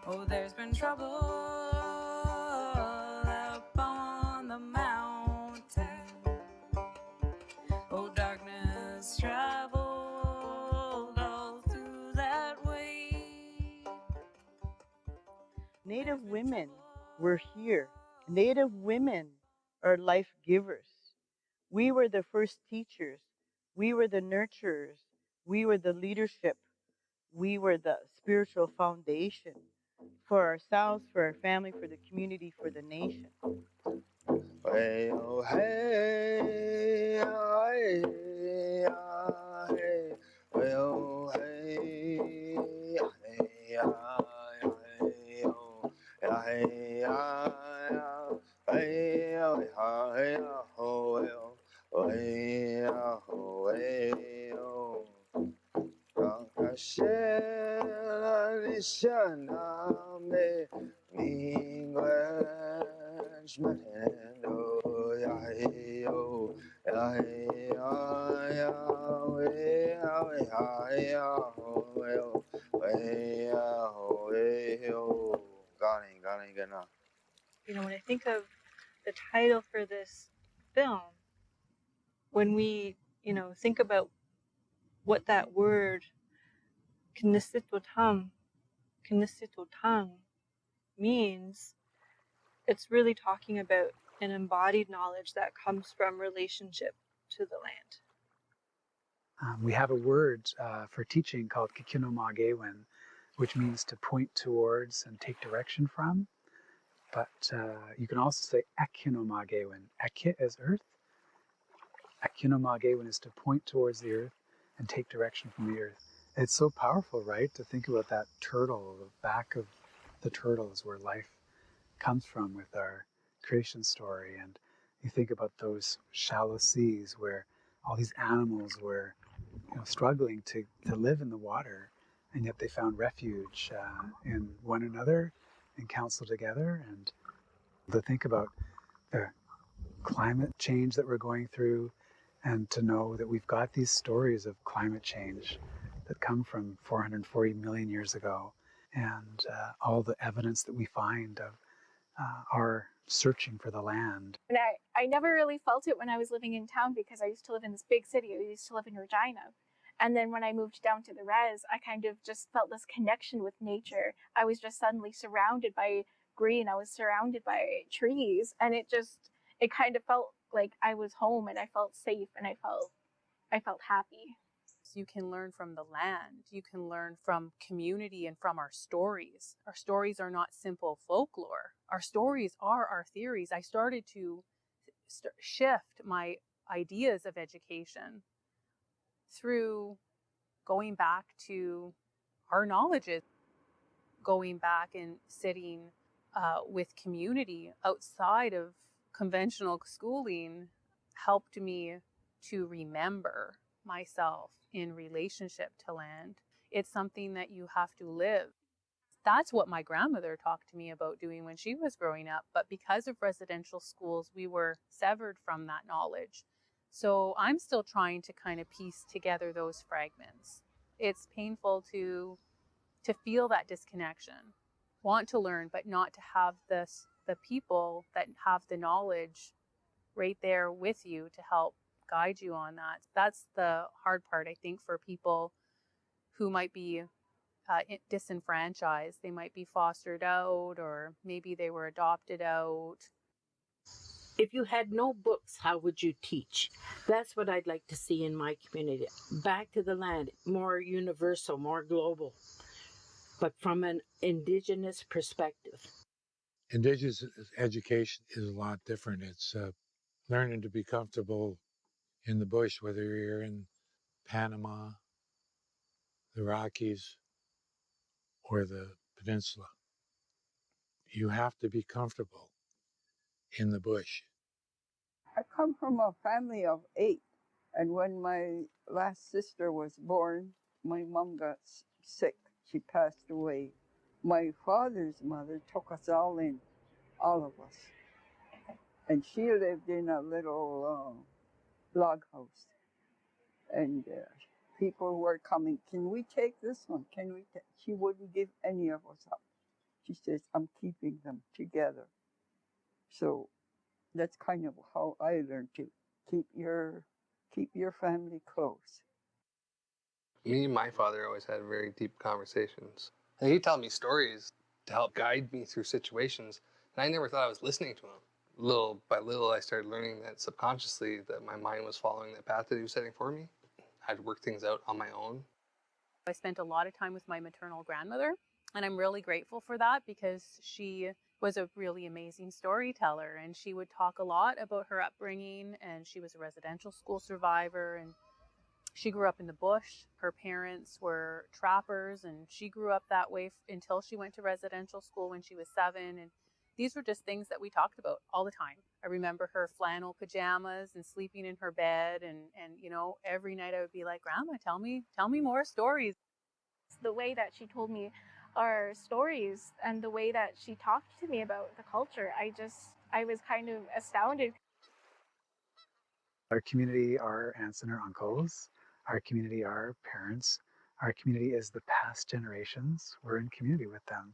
Oh, there's been trouble up on the mountain. Oh, darkness traveled all through that way. Native women were here. Native women are life givers. We were the first teachers. We were the nurturers. We were the leadership. We were the spiritual foundation for ourselves, for our family, for the community, for the nation. Hey, oh, hey, hey, hey, oh, hey, hey, oh, hey, hey, oh, hey, oh, You know, when I think of the title for this film, when we, think about what that word Knisitotang means, it's really talking about an embodied knowledge that comes from relationship to the land. We have a word for teaching called Kikinomagewin, which means to point towards and take direction from. But you can also say Akinomagewin. Aki is earth. Akinomagewin is to point towards the earth and take direction from the earth. It's so powerful, right? To think about that turtle, the back of the turtle is where life comes from with our creation story. And you think about those shallow seas where all these animals were struggling to live in the water, and yet they found refuge in one another and counsel together. And to think about the climate change that we're going through, and to know that we've got these stories of climate change that come from 440 million years ago, and all the evidence that we find of our searching for the land. And I never really felt it when I was living in town because I used to live in this big city. I used to live in Regina. And then when I moved down to the res, I kind of just felt this connection with nature. I was just suddenly surrounded by green. I was surrounded by trees. And it kind of felt like I was home, and I felt safe, and I felt happy. You can learn from the land. You can learn from community and from our stories. Our stories are not simple folklore. Our stories are our theories. I started to shift my ideas of education through going back to our knowledges, going back and sitting with community outside of conventional schooling helped me to remember myself in relationship to land. It's something that you have to live. That's what my grandmother talked to me about doing when she was growing up. But because of residential schools, we were severed from that knowledge. So I'm still trying to kind of piece together those fragments. It's painful to feel that disconnection, want to learn, but not to have the people that have the knowledge right there with you to help guide you on that. That's the hard part, I think, for people who might be disenfranchised. They might be fostered out, or maybe they were adopted out. If you had no books, how would you teach? That's what I'd like to see in my community. Back to the land, more universal, more global, but from an Indigenous perspective. Indigenous education is a lot different. It's learning to be comfortable in the bush, whether you're in Panama, the Rockies, or the peninsula. You have to be comfortable in the bush. I come from a family of 8, and when my last sister was born, my mom got sick. She passed away. My father's mother took us all in, all of us. And she lived in a little log house. And people were coming, can we take this one? She wouldn't give any of us up. She says, I'm keeping them together. So that's kind of how I learned to keep your family close. Me and my father always had very deep conversations. And he'd tell me stories to help guide me through situations, and I never thought I was listening to him. Little by little, I started learning that subconsciously that my mind was following the path that he was setting for me. I'd work things out on my own. I spent a lot of time with my maternal grandmother, and I'm really grateful for that because she was a really amazing storyteller, and she would talk a lot about her upbringing, and she was a residential school survivor, and she grew up in the bush. Her parents were trappers, and she grew up that way until she went to residential school when she was 7. And these were just things that we talked about all the time. I remember her flannel pajamas and sleeping in her bed, and you know, every night I would be like, Grandma, tell me more stories. The way that she told me our stories and the way that she talked to me about the culture, I was kind of astounded. Our community are our aunts and our uncles. Our community are our parents. Our community is the past generations. We're in community with them.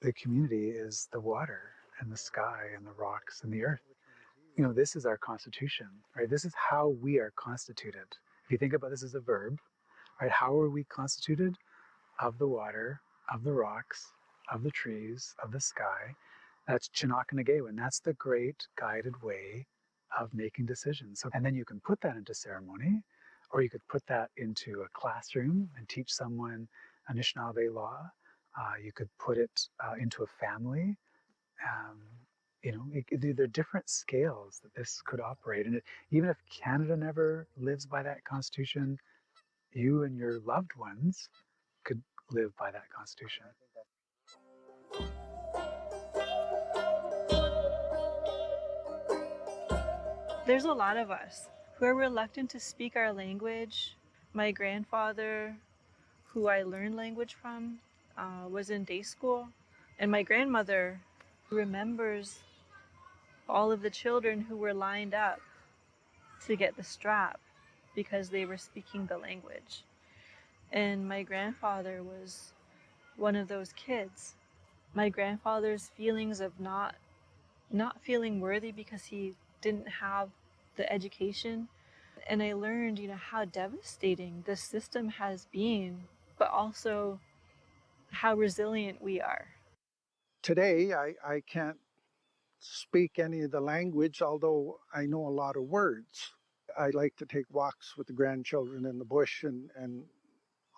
The community is the water and the sky and the rocks and the earth. You know, this is our constitution, right? This is how we are constituted. If you think about this as a verb, right? How are we constituted? Of the water, of the rocks, of the trees, of the sky. That's Chinaakanagewin. That's the great guided way of making decisions. So, and then you can put that into ceremony, or you could put that into a classroom and teach someone Anishinaabe law. You could put it into a family. Um, you know, there are different scales that this could operate. And even if Canada never lives by that constitution, you and your loved ones could live by that constitution. There's a lot of us who are reluctant to speak our language. My grandfather, who I learned language from, was in day school. And my grandmother remembers all of the children who were lined up to get the strap because they were speaking the language. And my grandfather was one of those kids. My grandfather's feelings of not feeling worthy because he didn't have the education. And I learned, how devastating this system has been, but also how resilient we are. Today, I can't speak any of the language, although I know a lot of words. I like to take walks with the grandchildren in the bush, and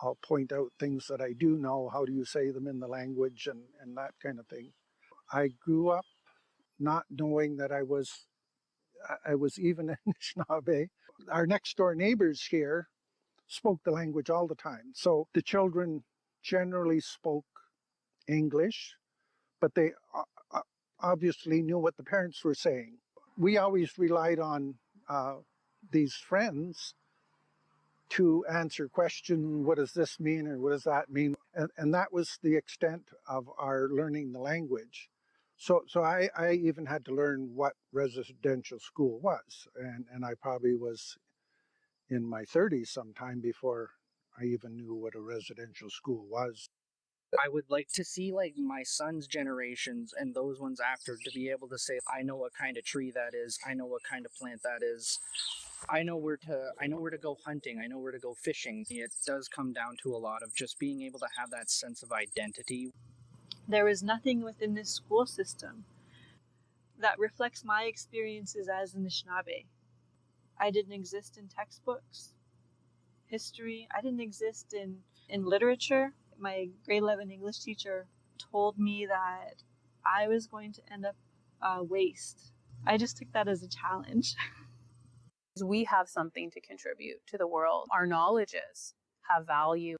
I'll point out things that I do know. How do you say them in the language, and that kind of thing. I grew up not knowing that I was even in Anishinaabe. Our next door neighbors here spoke the language all the time. So the children generally spoke English, but they obviously knew what the parents were saying. We always relied on these friends to answer questions. What does this mean, or what does that mean? And that was the extent of our learning the language. So I even had to learn what residential school was, and I probably was in my 30s sometime before I even knew what a residential school was. I would like to see like my son's generations and those ones after to be able to say, I know what kind of tree that is, I know what kind of plant that is. I know where to go hunting, I know where to go fishing. It does come down to a lot of just being able to have that sense of identity. There is nothing within this school system that reflects my experiences as an Anishinaabe. I didn't exist in textbooks, history. I didn't exist in literature. My grade 11 English teacher told me that I was going to end up waste. I just took that as a challenge. We have something to contribute to the world. Our knowledges have value,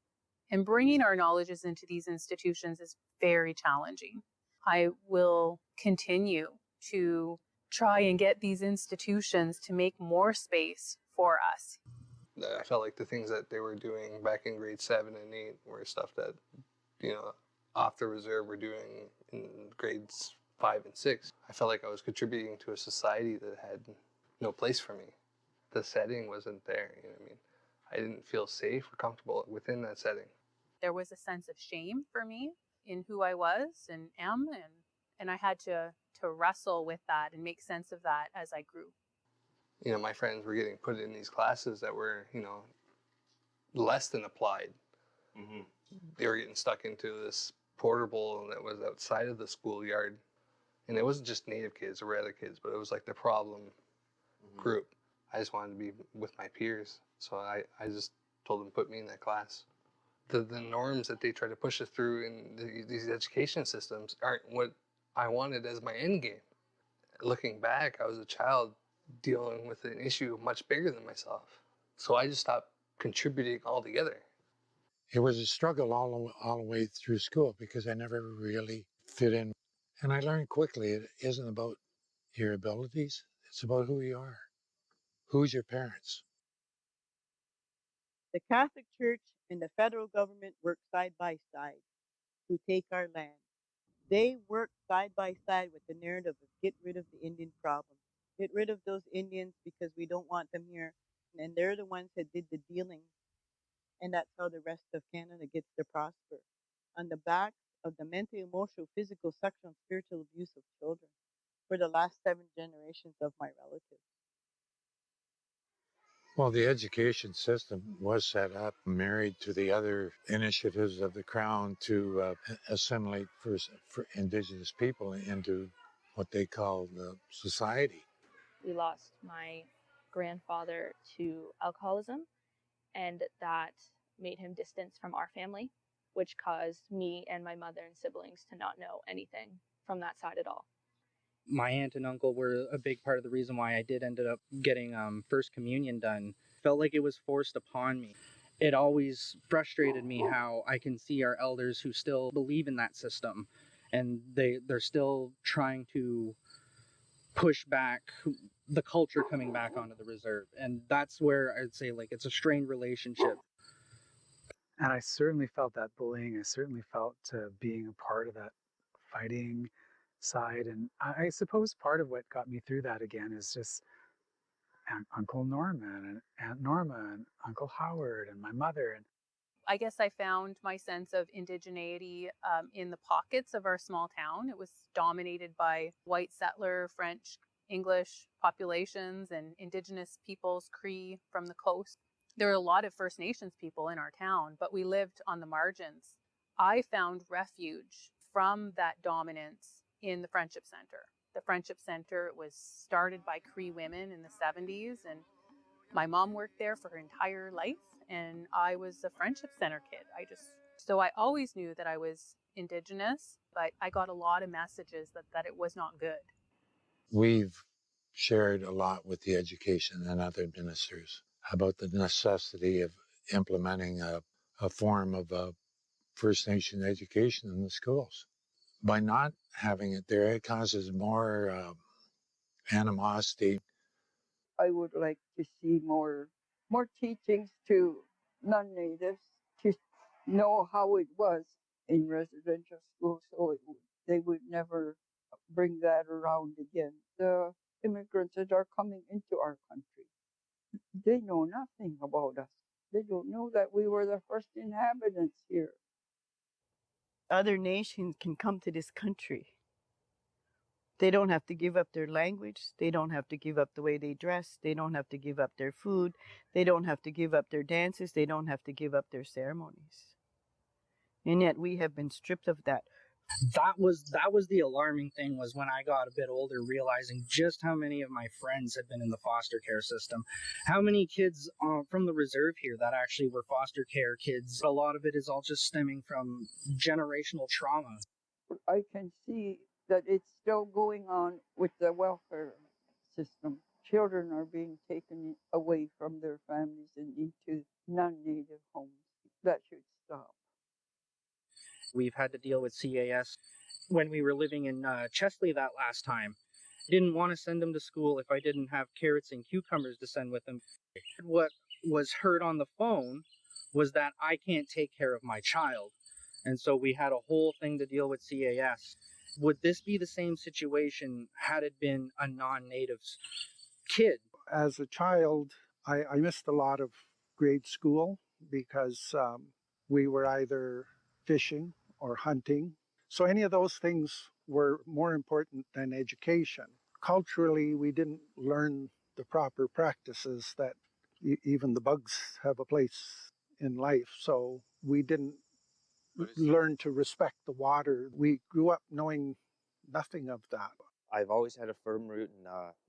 and bringing our knowledges into these institutions is very challenging. I will continue to try and get these institutions to make more space for us. I felt like the things that they were doing back in grade 7 and 8 were stuff that, off the reserve were doing in grades 5 and 6. I felt like I was contributing to a society that had no place for me. The setting wasn't there, you know what I mean? I didn't feel safe or comfortable within that setting. There was a sense of shame for me in who I was and am, and I had to wrestle with that and make sense of that as I grew. You know, my friends were getting put in these classes that were, you know, less than applied. Mm-hmm. They were getting stuck into this portable that was outside of the schoolyard. And it wasn't just Native kids, there were other kids, but it was like the problem group. I just wanted to be with my peers. So I just told them, put me in that class. The norms that they try to push us through in these education systems aren't what I wanted as my end game. Looking back, I was a child dealing with an issue much bigger than myself. So I just stopped contributing altogether. It was a struggle all the way through school because I never really fit in. And I learned quickly it isn't about your abilities, it's about who you are. Who's your parents? The Catholic Church and the federal government work side by side to take our land. They work side by side with the narrative of get rid of the Indian problem. Get rid of those Indians because we don't want them here. And they're the ones that did the dealing. And that's how the rest of Canada gets to prosper. On the backs of the mental, emotional, physical, sexual, and spiritual abuse of children for the last 7 generations of my relatives. Well, the education system was set up, married to the other initiatives of the Crown to assimilate for Indigenous people into what they call the society. We lost my grandfather to alcoholism, and that made him distance from our family, which caused me and my mother and siblings to not know anything from that side at all. My aunt and uncle were a big part of the reason why I did ended up getting First Communion done. Felt like it was forced upon me. It always frustrated me how I can see our elders who still believe in that system, and they're still trying to push back the culture coming back onto the reserve. And that's where I'd say like it's a strained relationship. And I certainly felt that bullying. I certainly felt being a part of that fighting side. And I suppose part of what got me through that again is just Uncle Norman and Aunt Norma and Uncle Howard and my mother. And I guess I found my sense of indigeneity in the pockets of our small town. It was dominated by white settler, French, English populations and Indigenous peoples, Cree from the coast. There were a lot of First Nations people in our town, but we lived on the margins. I found refuge from that dominance in the Friendship Center. The Friendship Center was started by Cree women in the 70s, and my mom worked there for her entire life, and I was a Friendship Center kid. So I always knew that I was Indigenous, but I got a lot of messages that it was not good. We've shared a lot with the education and other ministers about the necessity of implementing a form of First Nation education in the schools. By not having it there, it causes more animosity. I would like to see more teachings to non-natives to know how it was in residential schools, so they would never bring that around again. The immigrants that are coming into our country, they know nothing about us. They don't know that we were the first inhabitants here. Other nations can come to this country. They don't have to give up their language. They don't have to give up the way they dress. They don't have to give up their food. They don't have to give up their dances. They don't have to give up their ceremonies. And yet we have been stripped of that. That was the alarming thing, was when I got a bit older, realizing just how many of my friends had been in the foster care system. How many kids from the reserve here that actually were foster care kids. A lot of it is all just stemming from generational trauma. I can see that it's still going on with the welfare system. Children are being taken away from their families and into non-native homes. That should stop. We've had to deal with CAS when we were living in Chesley that last time. I didn't want to send them to school if I didn't have carrots and cucumbers to send with them. What was heard on the phone was that I can't take care of my child. And so we had a whole thing to deal with CAS. Would this be the same situation had it been a non-native kid? As a child, I missed a lot of grade school because we were either fishing or hunting. So any of those things were more important than education. Culturally, we didn't learn the proper practices that even the bugs have a place in life. So we didn't learn to respect the water. We grew up knowing nothing of that. I've always had a firm root in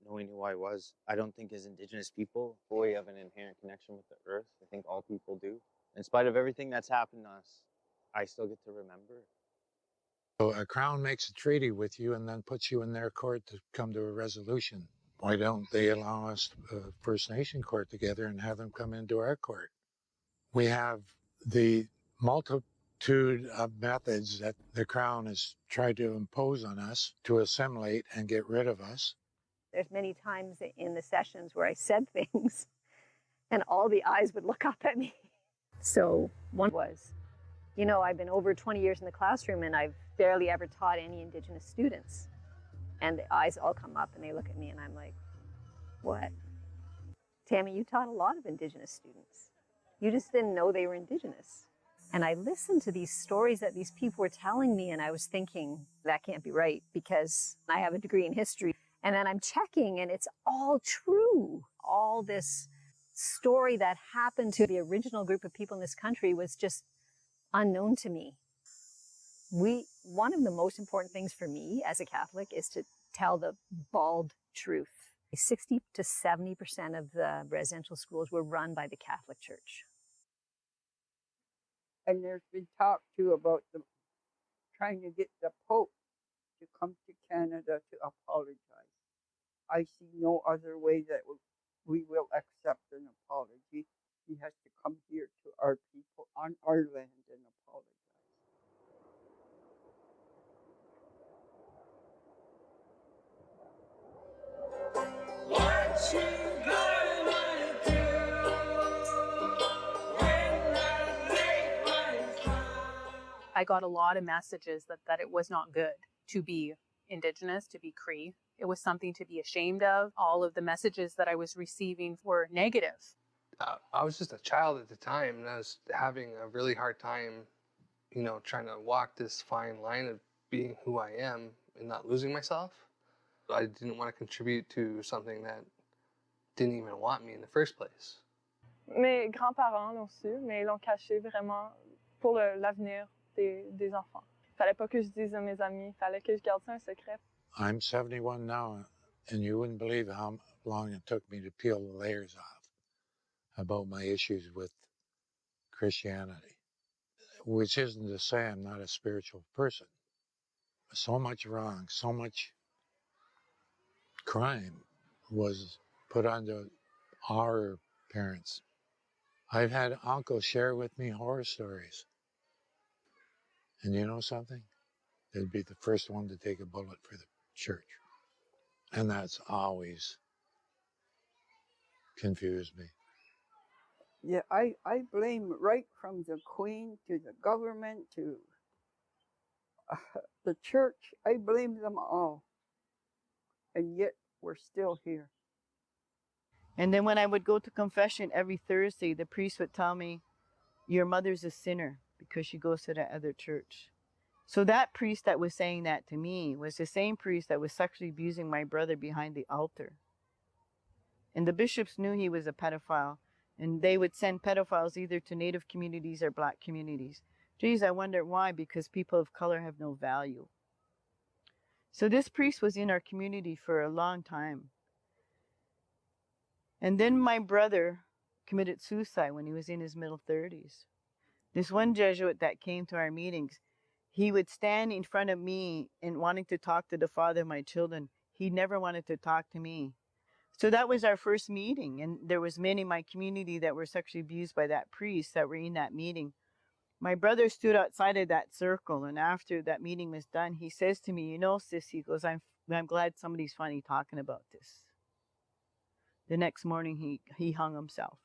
knowing who I was. I don't think as Indigenous people we have an inherent connection with the earth. I think all people do. In spite of everything that's happened to us, I still get to remember. So a crown makes a treaty with you and then puts you in their court to come to a resolution. Why don't they allow us First Nation court together and have them come into our court? We have the multitude of methods that the Crown has tried to impose on us to assimilate and get rid of us. There's many times in the sessions where I said things and all the eyes would look up at me. So one was, you know, I've been over 20 years in the classroom and I've barely ever taught any Indigenous students. And the eyes all come up and they look at me and I'm like, what? Tammy, you taught a lot of Indigenous students. You just didn't know they were Indigenous. And I listened to these stories that these people were telling me and I was thinking, that can't be right because I have a degree in history. And then I'm checking and it's all true. All this story that happened to the original group of people in this country was just unknown to me. One of the most important things for me as a Catholic is to tell the bald truth. 60 to 70% of the residential schools were run by the Catholic Church. And there's been talk too about trying to get the Pope to come to Canada to apologize. I see no other way that we will accept an apology. He has to come here to our people on our land and apologize. What you gonna do when the great one comes? I got a lot of messages that it was not good to be Indigenous, to be Cree. It was something to be ashamed of. All of the messages that I was receiving were negative. I was just a child at the time, and I was having a really hard time, you know, trying to walk this fine line of being who I am and not losing myself. I didn't want to contribute to something that didn't even want me in the first place. Mes grands-parents l'ont su, mais ils l'ont caché vraiment pour l'avenir des enfants. Fallait pas que je dise à mes amis, fallait que je garde ça un secret. I'm 71 now, and you wouldn't believe how long it took me to peel the layers off about my issues with Christianity, which isn't to say I'm not a spiritual person. So much wrong, so much crime was put onto our parents. I've had uncles share with me horror stories. And you know something? They'd be the first one to take a bullet for the church. And that's always confused me. Yeah, I blame right from the Queen to the government to the church. I blame them all. And yet we're still here. And then when I would go to confession every Thursday, the priest would tell me, your mother's a sinner because she goes to that other church. So that priest that was saying that to me was the same priest that was sexually abusing my brother behind the altar. And the bishops knew he was a pedophile, and they would send pedophiles either to Native communities or Black communities. Geez, I wonder why, because people of color have no value. So this priest was in our community for a long time. And then my brother committed suicide when he was in his middle 30s. This one Jesuit that came to our meetings, he would stand in front of me and wanting to talk to the father of my children. He never wanted to talk to me. So that was our first meeting. And there was many in my community that were sexually abused by that priest that were in that meeting. My brother stood outside of that circle. And after that meeting was done, he says to me, you know, sis, he goes, I'm glad somebody's finally talking about this. The next morning, he hung himself.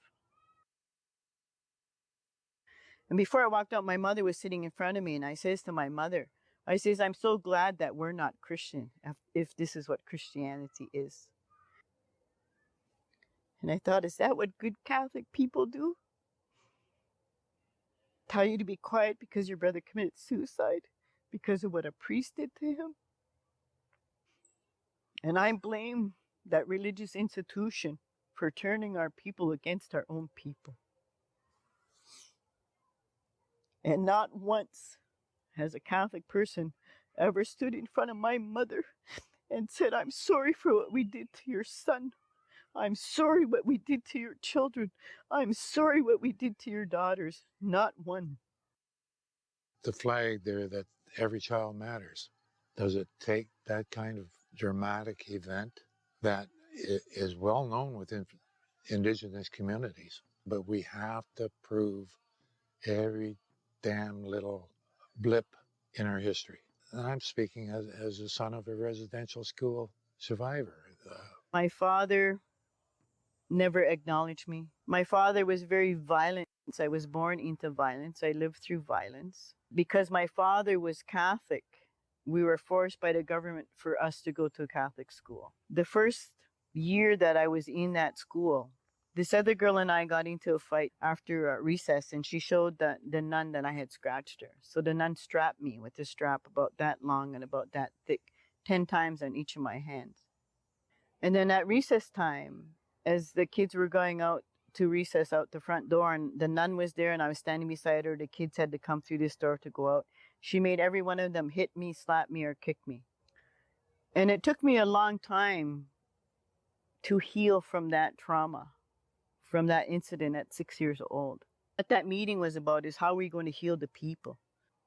And before I walked out, my mother was sitting in front of me, and I says to my mother, I says, I'm so glad that we're not Christian, if this is what Christianity is. And I thought, is that what good Catholic people do? tell you to be quiet because your brother committed suicide because of what a priest did to him. And I blame that religious institution for turning our people against our own people. And not once has a Catholic person ever stood in front of my mother and said, I'm sorry for what we did to your son. I'm sorry what we did to your children. I'm sorry what we did to your daughters. Not one. The flag there that every child matters. Does it take that kind of dramatic event that is well known within Indigenous communities? But we have to prove every damn little blip in our history. And I'm speaking as a son of a residential school survivor. My father never acknowledged me. My father was very violent. I was born into violence. I lived through violence. Because my father was Catholic, we were forced by the government for us to go to a Catholic school. The first year that I was in that school, this other girl and I got into a fight after recess, and she showed the nun that I had scratched her. So the nun strapped me with a strap about that long and about that thick, 10 times on each of my hands. And then at recess time, as the kids were going out to recess out the front door, and the nun was there and I was standing beside her, the kids had to come through this door to go out. She made every one of them hit me, slap me, or kick me. And it took me a long time to heal from that trauma, from that incident at 6 years old. What that meeting was about is how are we going to heal the people.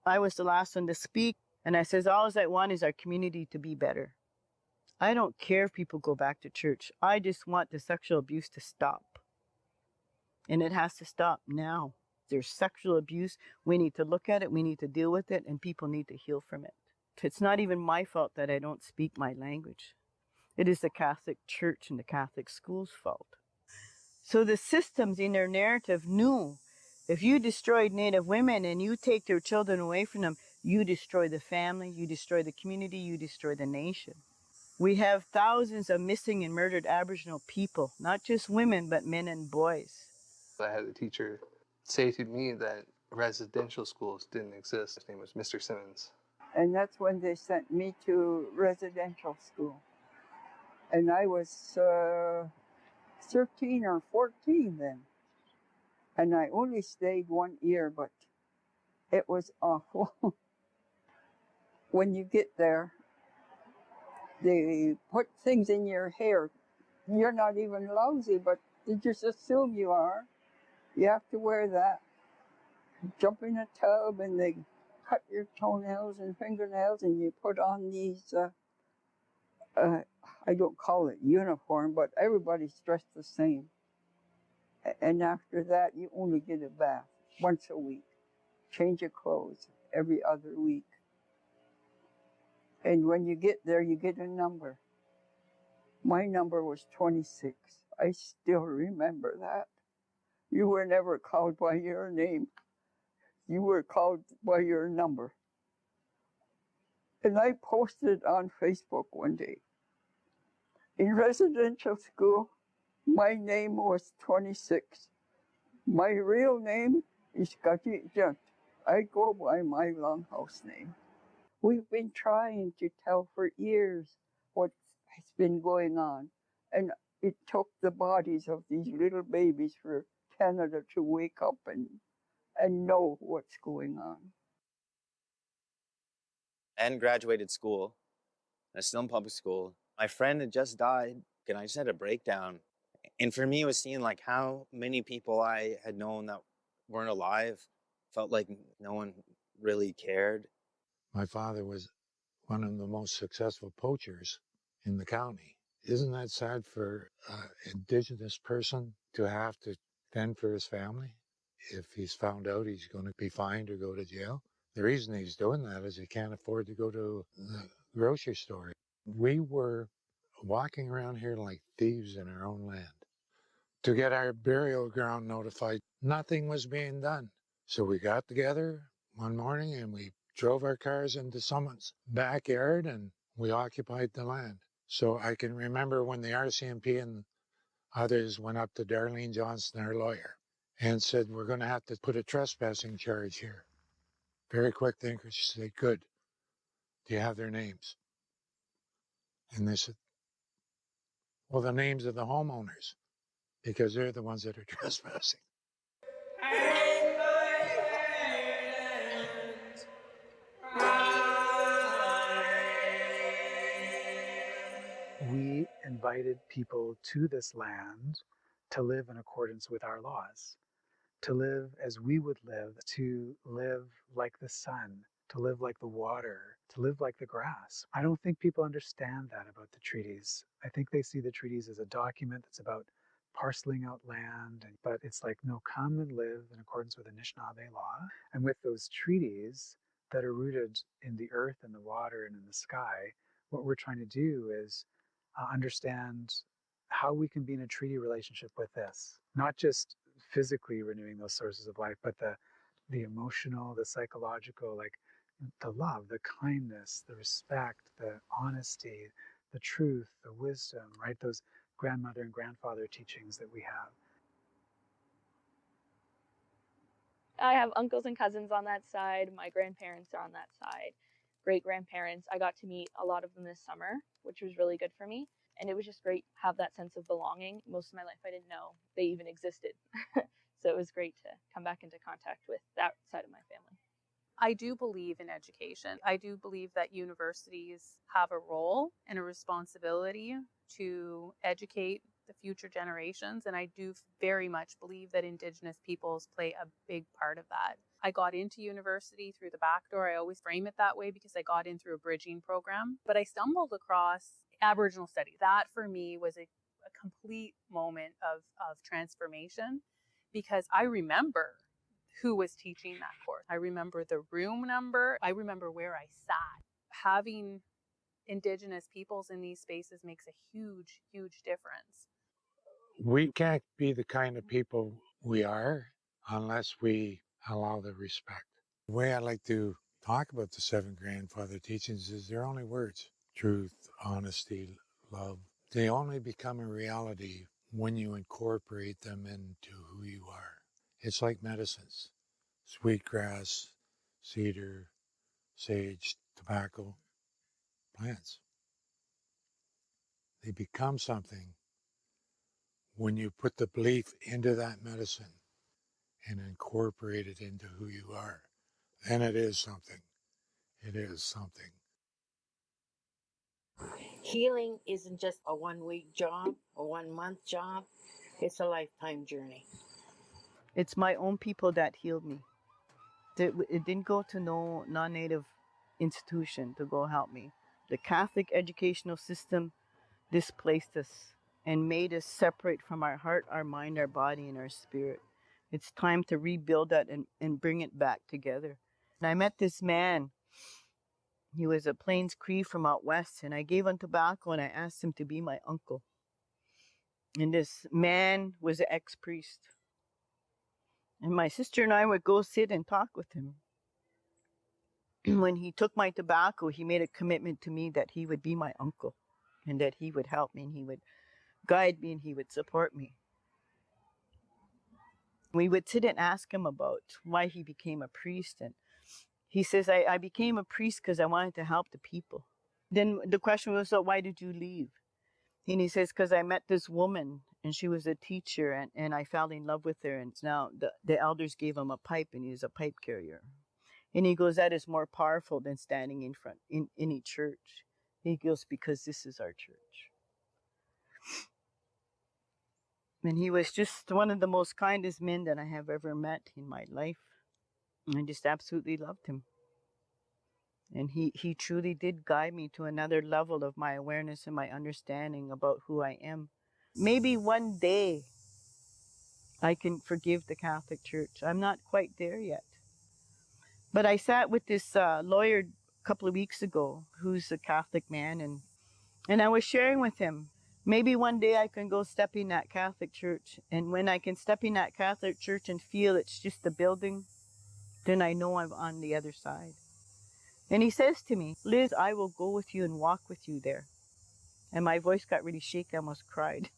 I was the last one to speak, and I says, all I want is our community to be better. I don't care if people go back to church. I just want the sexual abuse to stop. And it has to stop now. There's sexual abuse. We need to look at it. We need to deal with it. And people need to heal from it. It's not even my fault that I don't speak my language. It is the Catholic Church and the Catholic schools' fault. So the systems in their narrative knew if you destroyed Native women and you take their children away from them, you destroy the family, you destroy the community, you destroy the nation. We have thousands of missing and murdered Aboriginal people, not just women, but men and boys. I had a teacher say to me that residential schools didn't exist. His name was Mr. Simmons. And that's when they sent me to residential school. And I was 13 or 14 then. And I only stayed 1 year, but it was awful. When you get there, they put things in your hair. You're not even lousy, but they just assume you are. You have to wear that. Jump in a tub and they cut your toenails and fingernails and you put on these, I don't call it uniform, but everybody's dressed the same. And after that, you only get a bath once a week. Change your clothes every other week. And when you get there, you get a number. My number was 26. I still remember that. You were never called by your name. You were called by your number. And I posted on Facebook one day. In residential school, my name was 26. My real name is Nadjiwon. I go by my longhouse name. We've been trying to tell for years what has been going on. And it took the bodies of these little babies for Canada to wake up and know what's going on. And graduated school. I was still in public school. My friend had just died, and I just had a breakdown. And for me, it was seeing like how many people I had known that weren't alive, felt like no one really cared. My father was one of the most successful poachers in the county. Isn't that sad for an Indigenous person to have to fend for his family if he's found out he's going to be fined or go to jail? The reason he's doing that is he can't afford to go to the grocery store. We were walking around here like thieves in our own land. To get our burial ground notified, nothing was being done. So we got together one morning and we drove our cars into someone's backyard and we occupied the land. So I can remember when the RCMP and others went up to Darlene Johnson, our lawyer, and said, we're going to have to put a trespassing charge here. Very quick thinker. She said, good. Do you have their names? And they said, well, the names of the homeowners, because they're the ones that are trespassing. We invited people to this land to live in accordance with our laws, to live as we would live, to live like the sun, to live like the water, to live like the grass. I don't think people understand that about the treaties. I think they see the treaties as a document that's about parceling out land, but it's like, no, come and live in accordance with Anishinaabe law. And with those treaties that are rooted in the earth and the water and in the sky, what we're trying to do is understand how we can be in a treaty relationship with this, not just physically renewing those sources of life, but the emotional, the psychological, like the love, the kindness, the respect, the honesty, the truth, the wisdom, right? Those grandmother and grandfather teachings that we have. I have uncles and cousins on that side. My grandparents are on that side. Great grandparents. I got to meet a lot of them this summer, which was really good for me. And it was just great to have that sense of belonging. Most of my life, I didn't know they even existed. So it was great to come back into contact with that side of my family. I do believe in education. I do believe that universities have a role and a responsibility to educate the future generations. And I do very much believe that Indigenous peoples play a big part of that. I got into university through the back door. I always frame it that way because I got in through a bridging program. But I stumbled across Aboriginal studies. That for me was a complete moment of transformation, because I remember who was teaching that course. I remember the room number. I remember where I sat. Having Indigenous peoples in these spaces makes a huge, huge difference. We can't be the kind of people we are unless we allow the respect. The way I like to talk about the seven grandfather teachings is they're only words: truth, honesty, love. They only become a reality when you incorporate them into who you are. It's like medicines: sweetgrass, cedar, sage, tobacco, plants. They become something when you put the belief into that medicine and incorporate it into who you are. Then it is something. It is something. Healing isn't just a 1 week job, a 1 month job. It's a lifetime journey. It's my own people that healed me. It didn't go to no non-native institution to go help me. The Catholic educational system displaced us and made us separate from our heart, our mind, our body, and our spirit. It's time to rebuild that and bring it back together. And I met this man. He was a Plains Cree from out west, and I gave him tobacco and I asked him to be my uncle. And this man was an ex-priest. And my sister and I would go sit and talk with him. When he took my tobacco, he made a commitment to me that he would be my uncle and that he would help me and he would guide me and he would support me. We would sit and ask him about why he became a priest. And he says, I became a priest because I wanted to help the people. Then the question was, so why did you leave? And he says, because I met this woman and she was a teacher and I fell in love with her. And now the elders gave him a pipe and he was a pipe carrier. And he goes, that is more powerful than standing in front in any church. He goes, because this is our church. And he was just one of the most kindest men that I have ever met in my life. I just absolutely loved him. And he truly did guide me to another level of my awareness and my understanding about who I am. Maybe one day I can forgive the Catholic Church. I'm not quite there yet. But I sat with this lawyer a couple of weeks ago who's a Catholic man, and I was sharing with him, maybe one day I can go step in that Catholic church. And when I can step in that Catholic church and feel it's just a building, then I know I'm on the other side. And he says to me, Liz, I will go with you and walk with you there. And my voice got really shaky, I almost cried.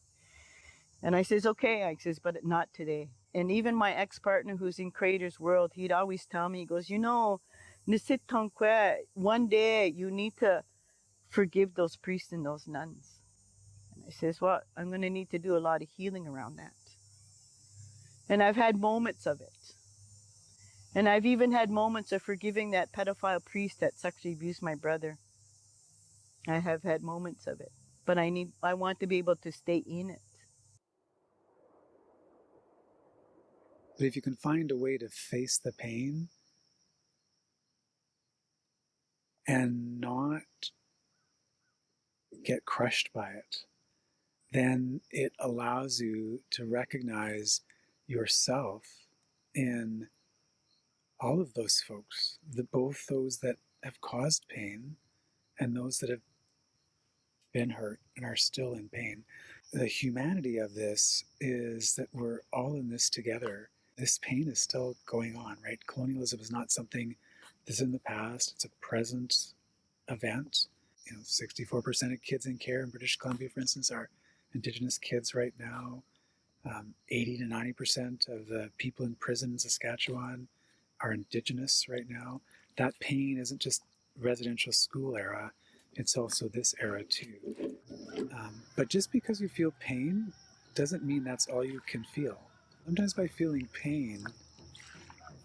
And I says, okay, I says, but not today. And even my ex-partner who's in Creator's World, he'd always tell me, he goes, you know, Nisit Tonkwe, one day you need to forgive those priests and those nuns. And I says, well, I'm going to need to do a lot of healing around that. And I've had moments of it. And I've even had moments of forgiving that pedophile priest that sexually abused my brother. I have had moments of it. But I want to be able to stay in it. But if you can find a way to face the pain and not get crushed by it, then it allows you to recognize yourself in all of those folks, both those that have caused pain and those that have been hurt and are still in pain. The humanity of this is that we're all in this together. This pain is still going on, right? Colonialism is not something that's in the past, it's a present event. 64% of kids in care in British Columbia, for instance, are Indigenous kids right now. 80 to 90% of the people in prison in Saskatchewan are Indigenous right now. That pain isn't just residential school era, it's also this era too. But just because you feel pain doesn't mean that's all you can feel. Sometimes by feeling pain,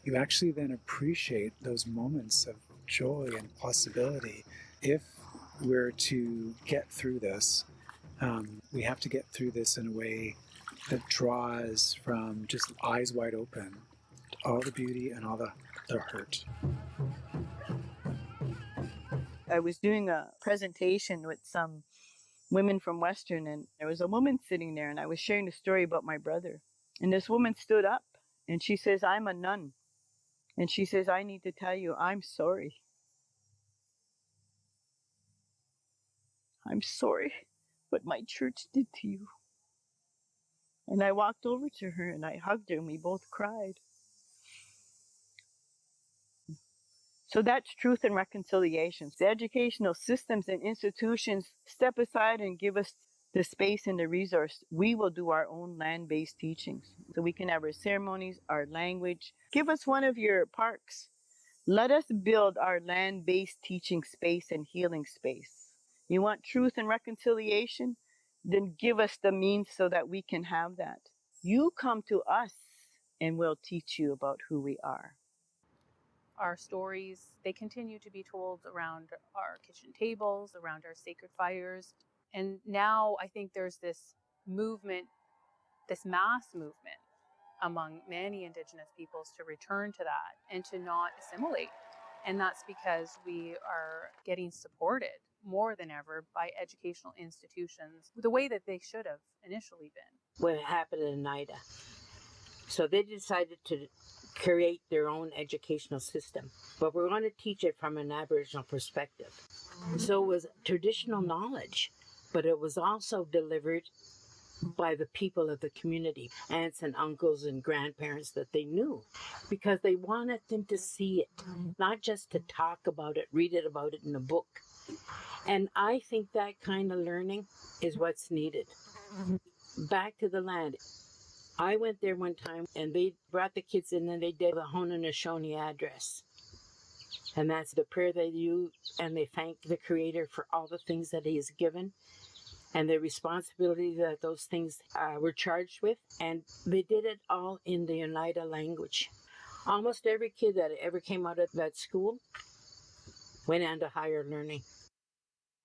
you actually then appreciate those moments of joy and possibility. If we're to get through this, we have to get through this in a way that draws from just eyes wide open to all the beauty and all the hurt. I was doing a presentation with some women from Western, and there was a woman sitting there, and I was sharing a story about my brother. And this woman stood up, and she says, I'm a nun. And she says, I need to tell you, I'm sorry. I'm sorry what my church did to you. And I walked over to her, and I hugged her, and we both cried. So that's truth and reconciliation. The educational systems and institutions step aside and give us the space and the resource. We will do our own land-based teachings. So we can have our ceremonies, our language. Give us one of your parks. Let us build our land-based teaching space and healing space. You want truth and reconciliation? Then give us the means so that we can have that. You come to us and we'll teach you about who we are. Our stories, they continue to be told around our kitchen tables, around our sacred fires. And now I think there's this movement, this mass movement among many Indigenous peoples to return to that and to not assimilate. And that's because we are getting supported more than ever by educational institutions the way that they should have initially been. What happened in Oneida. So they decided to create their own educational system, but we're going to teach it from an Aboriginal perspective. So it was traditional knowledge, but it was also delivered by the people of the community, aunts and uncles and grandparents that they knew, because they wanted them to see it, not just to talk about it, read it about it in a book. And I think that kind of learning is what's needed. Back to the land. I went there one time and they brought the kids in and they did the Haudenosaunee address. And that's the prayer they do, and they thank the Creator for all the things that He has given and the responsibility that those things were charged with. And they did it all in the Oneida language. Almost every kid that ever came out of that school went on to higher learning.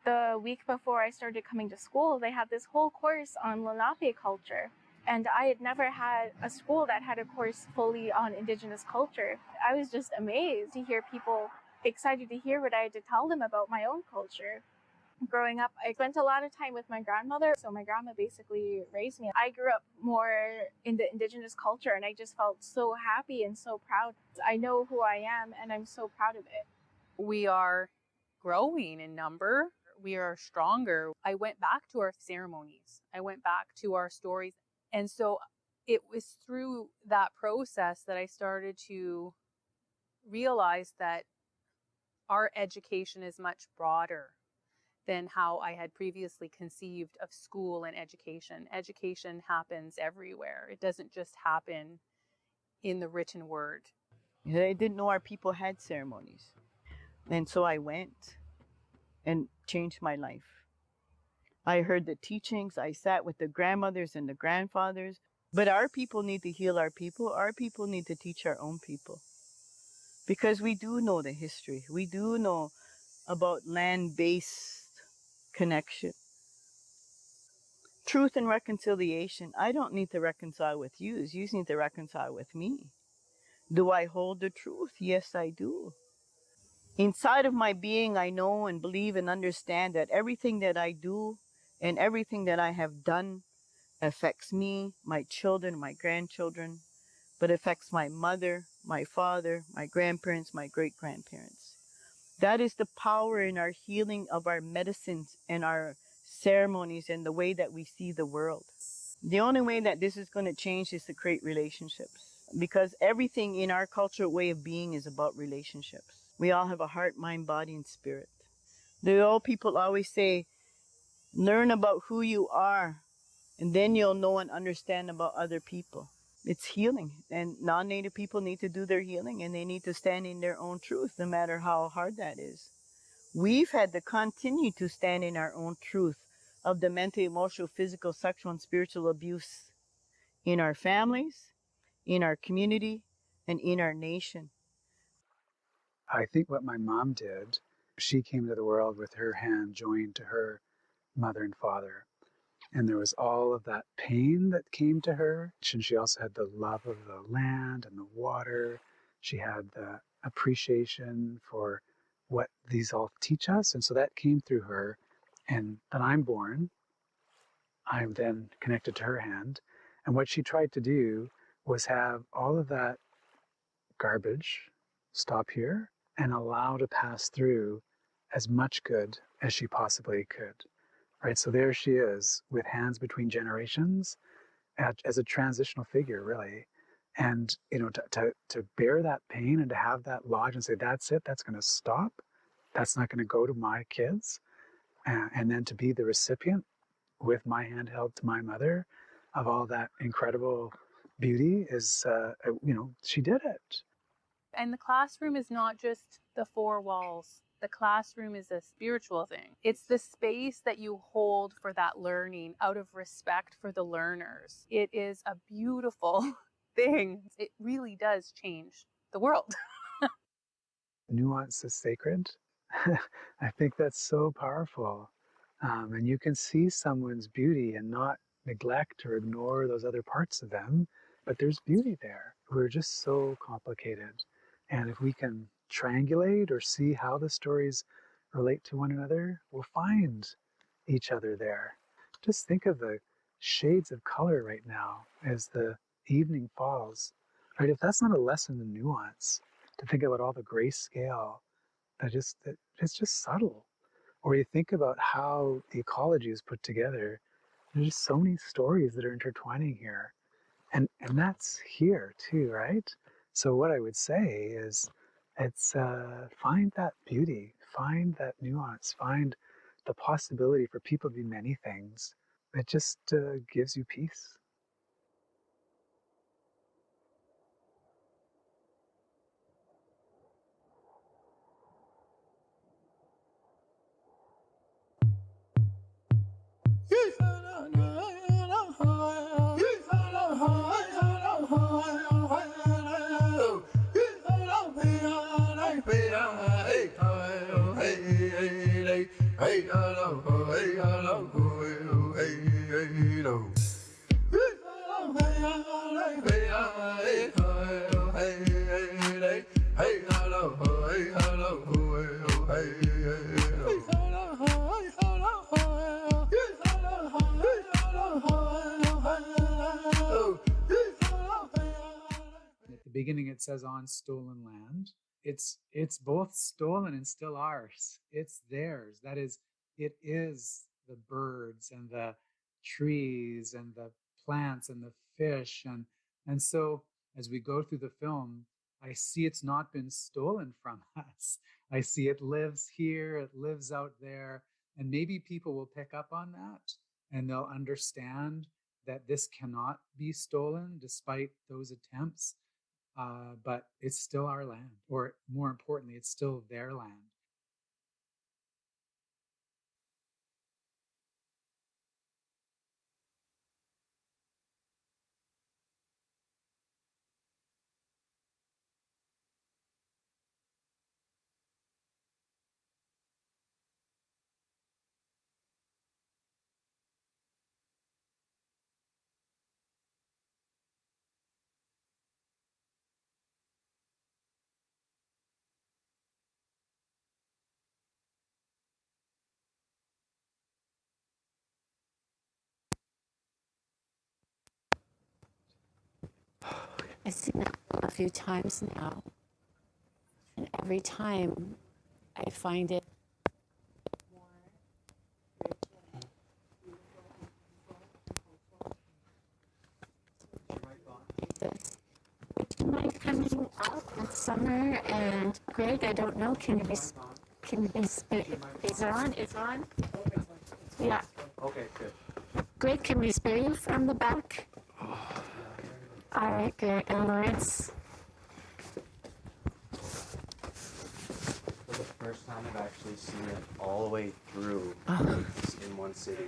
The week before I started coming to school, they had this whole course on Lenape culture. And I had never had a school that had a course fully on Indigenous culture. I was just amazed to hear people excited to hear what I had to tell them about my own culture. Growing up, I spent a lot of time with my grandmother, so my grandma basically raised me. I grew up more in the Indigenous culture, and I just felt so happy and so proud. I know who I am, and I'm so proud of it. We are growing in number. We are stronger. I went back to our ceremonies. I went back to our stories. And so it was through that process that I started to realize that our education is much broader than how I had previously conceived of school and education. Education happens everywhere. It doesn't just happen in the written word. I didn't know our people had ceremonies. And so I went and changed my life. I heard the teachings. I sat with the grandmothers and the grandfathers. But our people need to heal our people. Our people need to teach our own people. Because we do know the history. We do know about land-based connection. Truth and reconciliation. I don't need to reconcile with you. You need to reconcile with me. Do I hold the truth? Yes, I do. Inside of my being, I know and believe and understand that everything that I do and everything that I have done affects me, my children, my grandchildren, but affects my mother, my father, my grandparents, my great-grandparents. That is the power in our healing of our medicines and our ceremonies and the way that we see the world. The only way that this is going to change is to create relationships. Because everything in our cultural way of being is about relationships. We all have a heart, mind, body, and spirit. The old people always say, learn about who you are, and then you'll know and understand about other people. It's healing, and non-Native people need to do their healing, and they need to stand in their own truth, no matter how hard that is. We've had to continue to stand in our own truth of the mental, emotional, physical, sexual, and spiritual abuse in our families, in our community, and in our nation. I think what my mom did, she came to the world with her hand joined to her mother and father. And there was all of that pain that came to her. And she also had the love of the land and the water. She had the appreciation for what these all teach us. And so that came through her. And then I'm born. I'm then connected to her hand. And what she tried to do was have all of that garbage stop here and allow to pass through as much good as she possibly could. Right, so there she is with hands between generations as a transitional figure, really. And to bear that pain and to have that lodge and say, that's it, that's going to stop, that's not going to go to my kids, and then to be the recipient with my hand held to my mother of all that incredible beauty is, she did it. And the classroom is not just the four walls. The classroom is a spiritual thing. It's the space that you hold for that learning out of respect for the learners. It is a beautiful thing. It really does change the world. Nuance is sacred. I think that's so powerful. And you can see someone's beauty and not neglect or ignore those other parts of them, but there's beauty there. We're just so complicated. And if we can triangulate or see how the stories relate to one another, we'll find each other there. Just think of the shades of color right now as the evening falls. Right? If that's not a lesson in nuance, to think about all the grayscale, it's just subtle. Or you think about how the ecology is put together. There's just so many stories that are intertwining here. And that's here too, right? So what I would say is it's find that beauty, find that nuance, find the possibility for people to be many things. It just gives you peace. At the beginning, it says on stolen land. It's both stolen and still ours. It's theirs. That is, it is the birds and the trees and the plants and the fish. And so as we go through the film, I see it's not been stolen from us. I see it lives here, it lives out there, And maybe people will pick up on that and they'll understand that this cannot be stolen despite those attempts. But it's still our land, or more importantly, it's still their land. I've seen it a few times now, and every time I find it this. Would you mind coming out with Summer and Greg? I don't know. Can you be? Is it on? It's on. Yeah. Okay, good. Greg, can we spare you from the back? All right, Greg and Laurence. For the first time I've actually seen it all the way through in one city.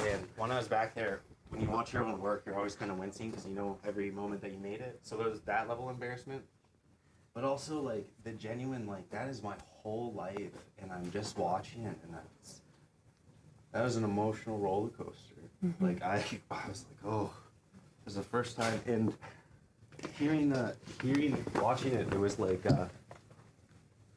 And when I was back there, when you watch your own work, you're always kind of wincing because you know every moment that you made it. So there was that level of embarrassment. But also, like, the genuine, like, that is my whole life, and I'm just watching it, and that was an emotional roller coaster. Mm-hmm. Like, I was like, oh, it was the first time, and watching it, it was like,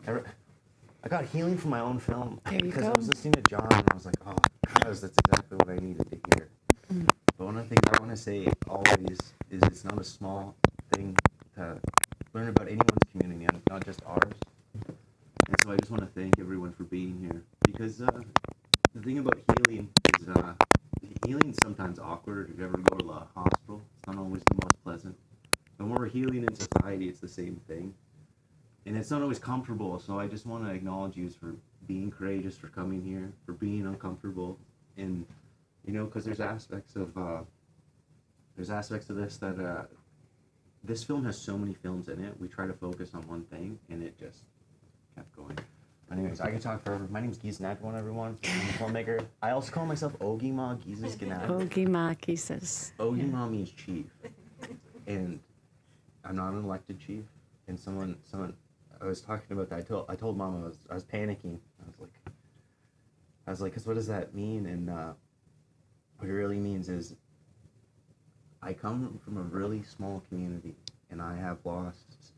I got healing from my own film because I was listening to John, and I was like, oh, gosh, that's exactly what I needed to hear. Mm-hmm. But one of the things I want to say always is it's not a small thing to learn about anyone's community, not just ours. And so I just want to thank everyone for being here, because the thing about healing is healing is sometimes awkward. If you ever go to the hospital, it's not always the most pleasant. And when we're healing in society, it's the same thing. And it's not always comfortable, so I just want to acknowledge you for being courageous, for coming here, for being uncomfortable. And, you know, because there's aspects of this that this film has so many films in it. We try to focus on one thing, and it just kept going. Anyways, I can talk forever. My name's Keesis Nadjiwon, everyone. I'm a filmmaker. I also call myself Ogima Keesis Nadjiwon. Ogima Keesis. Ogima means chief, and I'm not an elected chief. And someone, I was talking about that. I told Mom I was panicking. I was like, because what does that mean? And what it really means is, I come from a really small community, and I have lost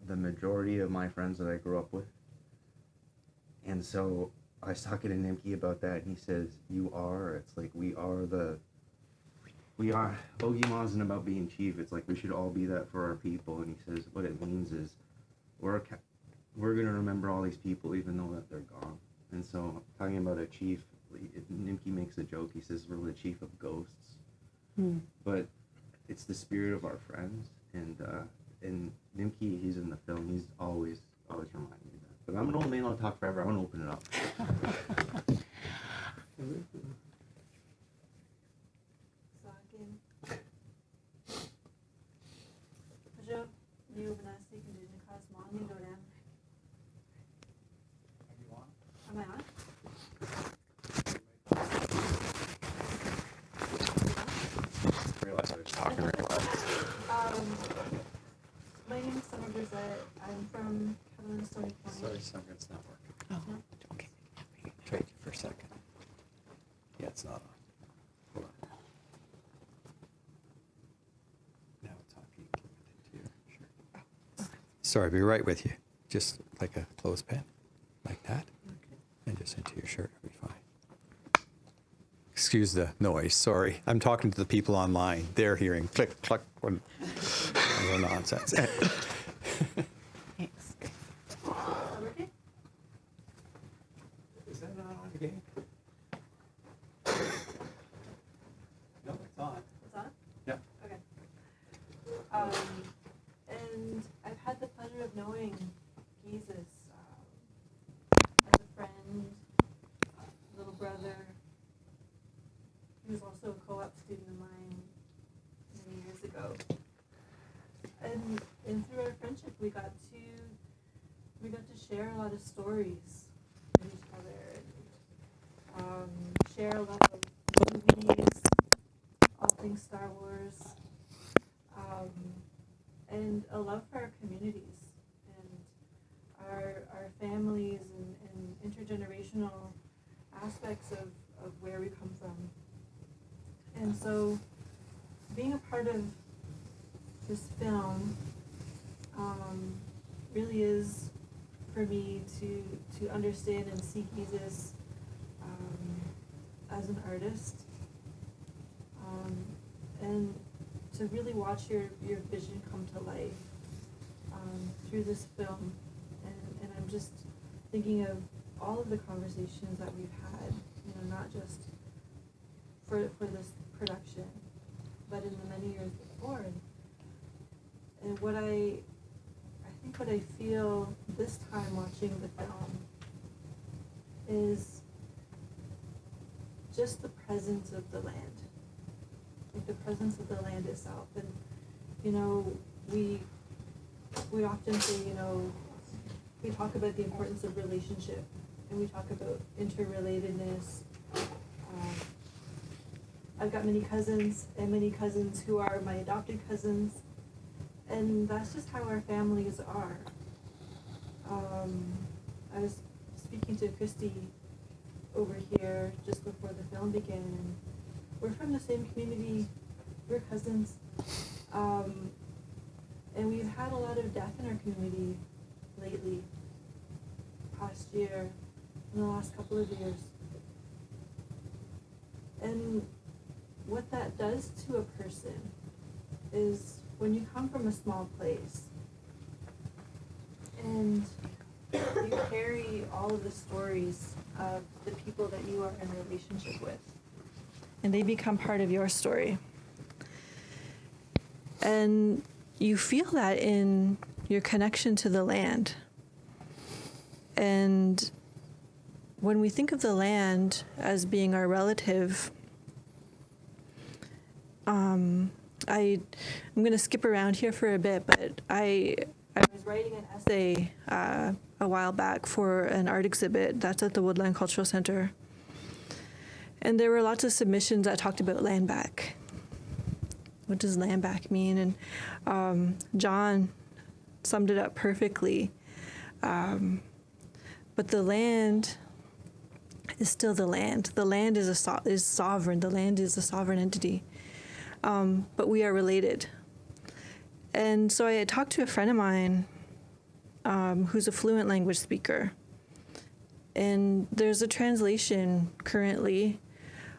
the majority of my friends that I grew up with. And so I was talking to Nimki about that, and he says, it's like we are, Ogima isn't about being chief, it's like we should all be that for our people. And he says, what it means is, we're going to remember all these people even though that they're gone. And so, talking about a chief, Nimki makes a joke, he says, we're the chief of ghosts. But it's the spirit of our friends, and Nimki, he's in the film, he's always reminding me of that. But I'm an old man, I'll talk forever, I want to open it up. Am I on? I realized I was talking really loud. My name is Summer Bressette. I'm from Stony Point. Sorry, Summer, it's not working. Oh, no? Okay. Try it for a second. Yeah, it's not on. Hold on. Now it's on. Can you give it to you? Sure. Sorry, I'll be right with you. Just like a clothespin, like that. And just into your shirt, it'll be fine. Excuse the noise, sorry. I'm talking to the people online. They're hearing click, click, and no nonsense. Thanks. Is that not on again? No, it's on. It's on? Yeah. Okay. And I've had the pleasure of knowing Keesis as a friend and through our friendship, we got to share a lot of stories with each other, and share a lot of movies, all things Star Wars, and a love for our communities and our families and intergenerational aspects of where we come from. And so being a part of this film really is for me to understand and see Keesis as an artist, and to really watch your vision come to life through this film. And I'm just thinking of all of the conversations that we've had, not just for this production, but in the many years before. And what I think what I feel this time watching the film is just the presence of the land, like the presence of the land itself. And we often say, we talk about the importance of relationship, and we talk about interrelatedness. I've got many cousins, and many cousins who are my adopted cousins, and that's just how our families are. I was speaking to Christy over here just before the film began, and we're from the same community, we're cousins, and we've had a lot of death in our community lately, past year, in the last couple of years. And what that does to a person is when you come from a small place and you carry all of the stories of the people that you are in relationship with, and they become part of your story. And you feel that in your connection to the land. And when we think of the land as being our relative, I'm going to skip around here for a bit, but I was writing an essay a while back for an art exhibit that's at the Woodland Cultural Center. And there were lots of submissions that talked about land back. What does land back mean? And John summed it up perfectly. But the land is still the land. The land is sovereign. The land is a sovereign entity. But we are related. And so I had talked to a friend of mine who's a fluent language speaker. And there's a translation currently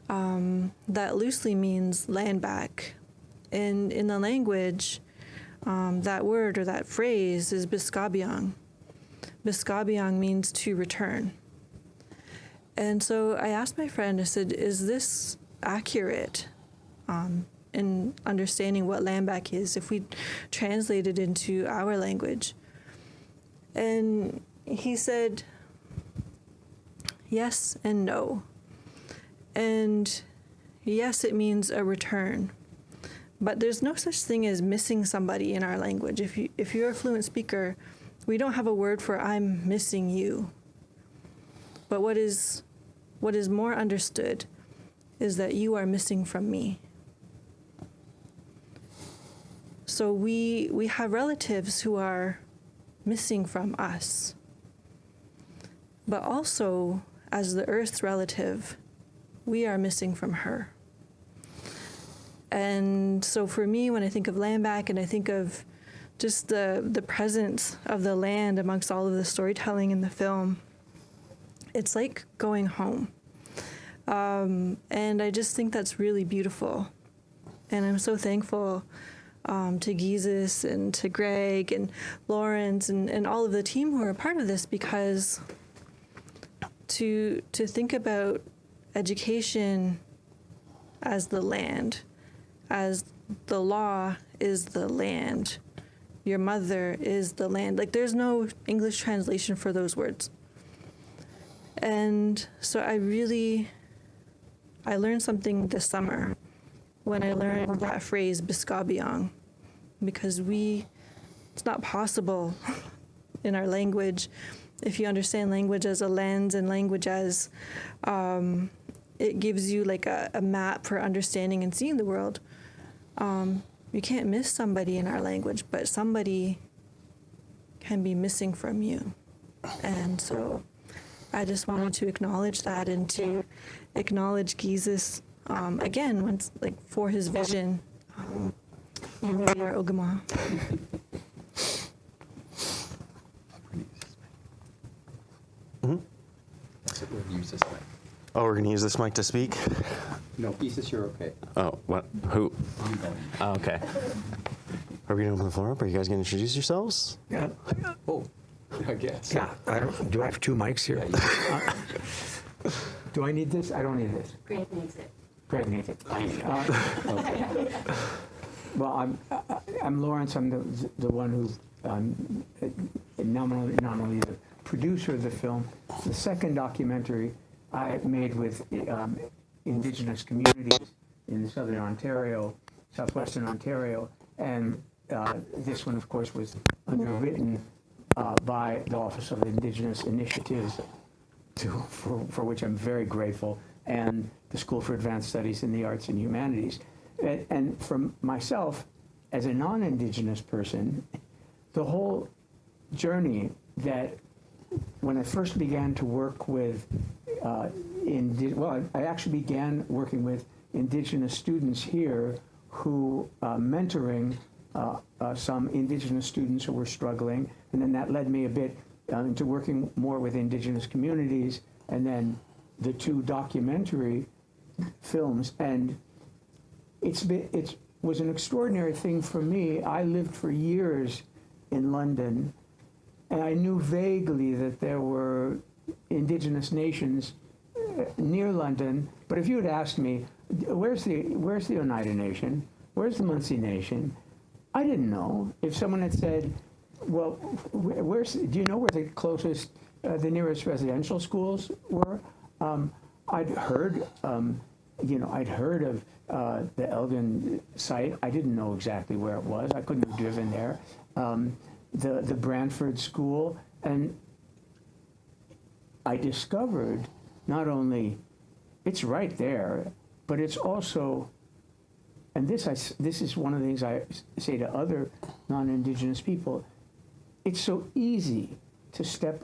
that loosely means land back. And in the language, that word or that phrase is biskabiang. Biskabiang means to return. And so I asked my friend, I said, is this accurate in understanding what land back is if we translate it into our language? And he said, yes and no. And yes, it means a return. But there's no such thing as missing somebody in our language. If you're a fluent speaker, we don't have a word for I'm missing you. But what is more understood is that you are missing from me. So we have relatives who are missing from us. But also, as the Earth's relative, we are missing from her. And so for me, when I think of land back and I think of just the presence of the land amongst all of the storytelling in the film, it's like going home. And I just think that's really beautiful. And I'm so thankful to Keesis and to Greg and Laurence and all of the team who are a part of this, because to think about education as the land, as the law is the land, your mother is the land. Like, there's no English translation for those words. And so I learned something this summer when I learned that phrase, biskabiang, because we it's not possible in our language. If you understand language as a lens and language as it gives you like a map for understanding and seeing the world. You can't miss somebody in our language, but somebody can be missing from you. And so I just wanted to acknowledge that and to acknowledge Keesis again, once, like, for his vision. Your Ogama. We're gonna use this mic. Oh, we're gonna use this mic to speak? No, Keesis, you're okay. Oh, what? Who? You go. Oh, okay. Are we gonna open the floor up? Are you guys gonna introduce yourselves? Yeah. Oh, I guess. Yeah, do I have two mics here? Do I need this? I don't need this. Greg needs it. Greg needs it. Well, I'm Laurence. I'm the one who not only the producer of the film. It's the second documentary I made with Indigenous communities in southern Ontario, southwestern Ontario, and this one, of course, was underwritten by the Office of Indigenous Initiatives, for which I'm very grateful, and the School for Advanced Studies in the Arts and Humanities. And for myself, as a non-Indigenous person, the whole journey that when I first began to work with, I actually began working with Indigenous students here who mentoring some Indigenous students who were struggling, and then that led me a bit into working more with Indigenous communities, and then the two documentary films. And it was an extraordinary thing for me. I lived for years in London, and I knew vaguely that there were Indigenous nations near London. But if you had asked me, where's the Oneida Nation? Where's the Munsee Nation? I didn't know. If someone had said, well, do you know where the closest, the nearest residential schools were? I'd heard of the Elgin site. I didn't know exactly where it was. I couldn't have driven there. The Brantford School, and I discovered not only it's right there, but it's also, and this is one of the things I say to other non-Indigenous people, it's so easy to step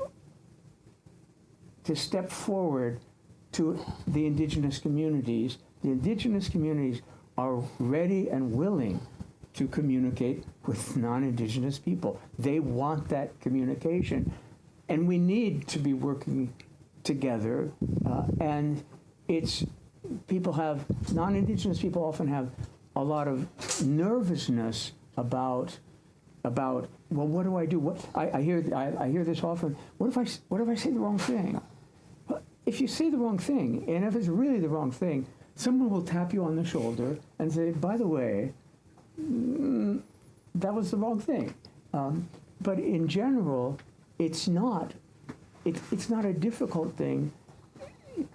forward to the Indigenous communities. The Indigenous communities are ready and willing to communicate with non-Indigenous people. They want that communication. And we need to be working together. And non-Indigenous people often have a lot of nervousness about well, what do I do? I hear this often. What if I say the wrong thing? If you say the wrong thing, and if it's really the wrong thing, someone will tap you on the shoulder and say, by the way, that was the wrong thing. But in general, it's not a difficult thing.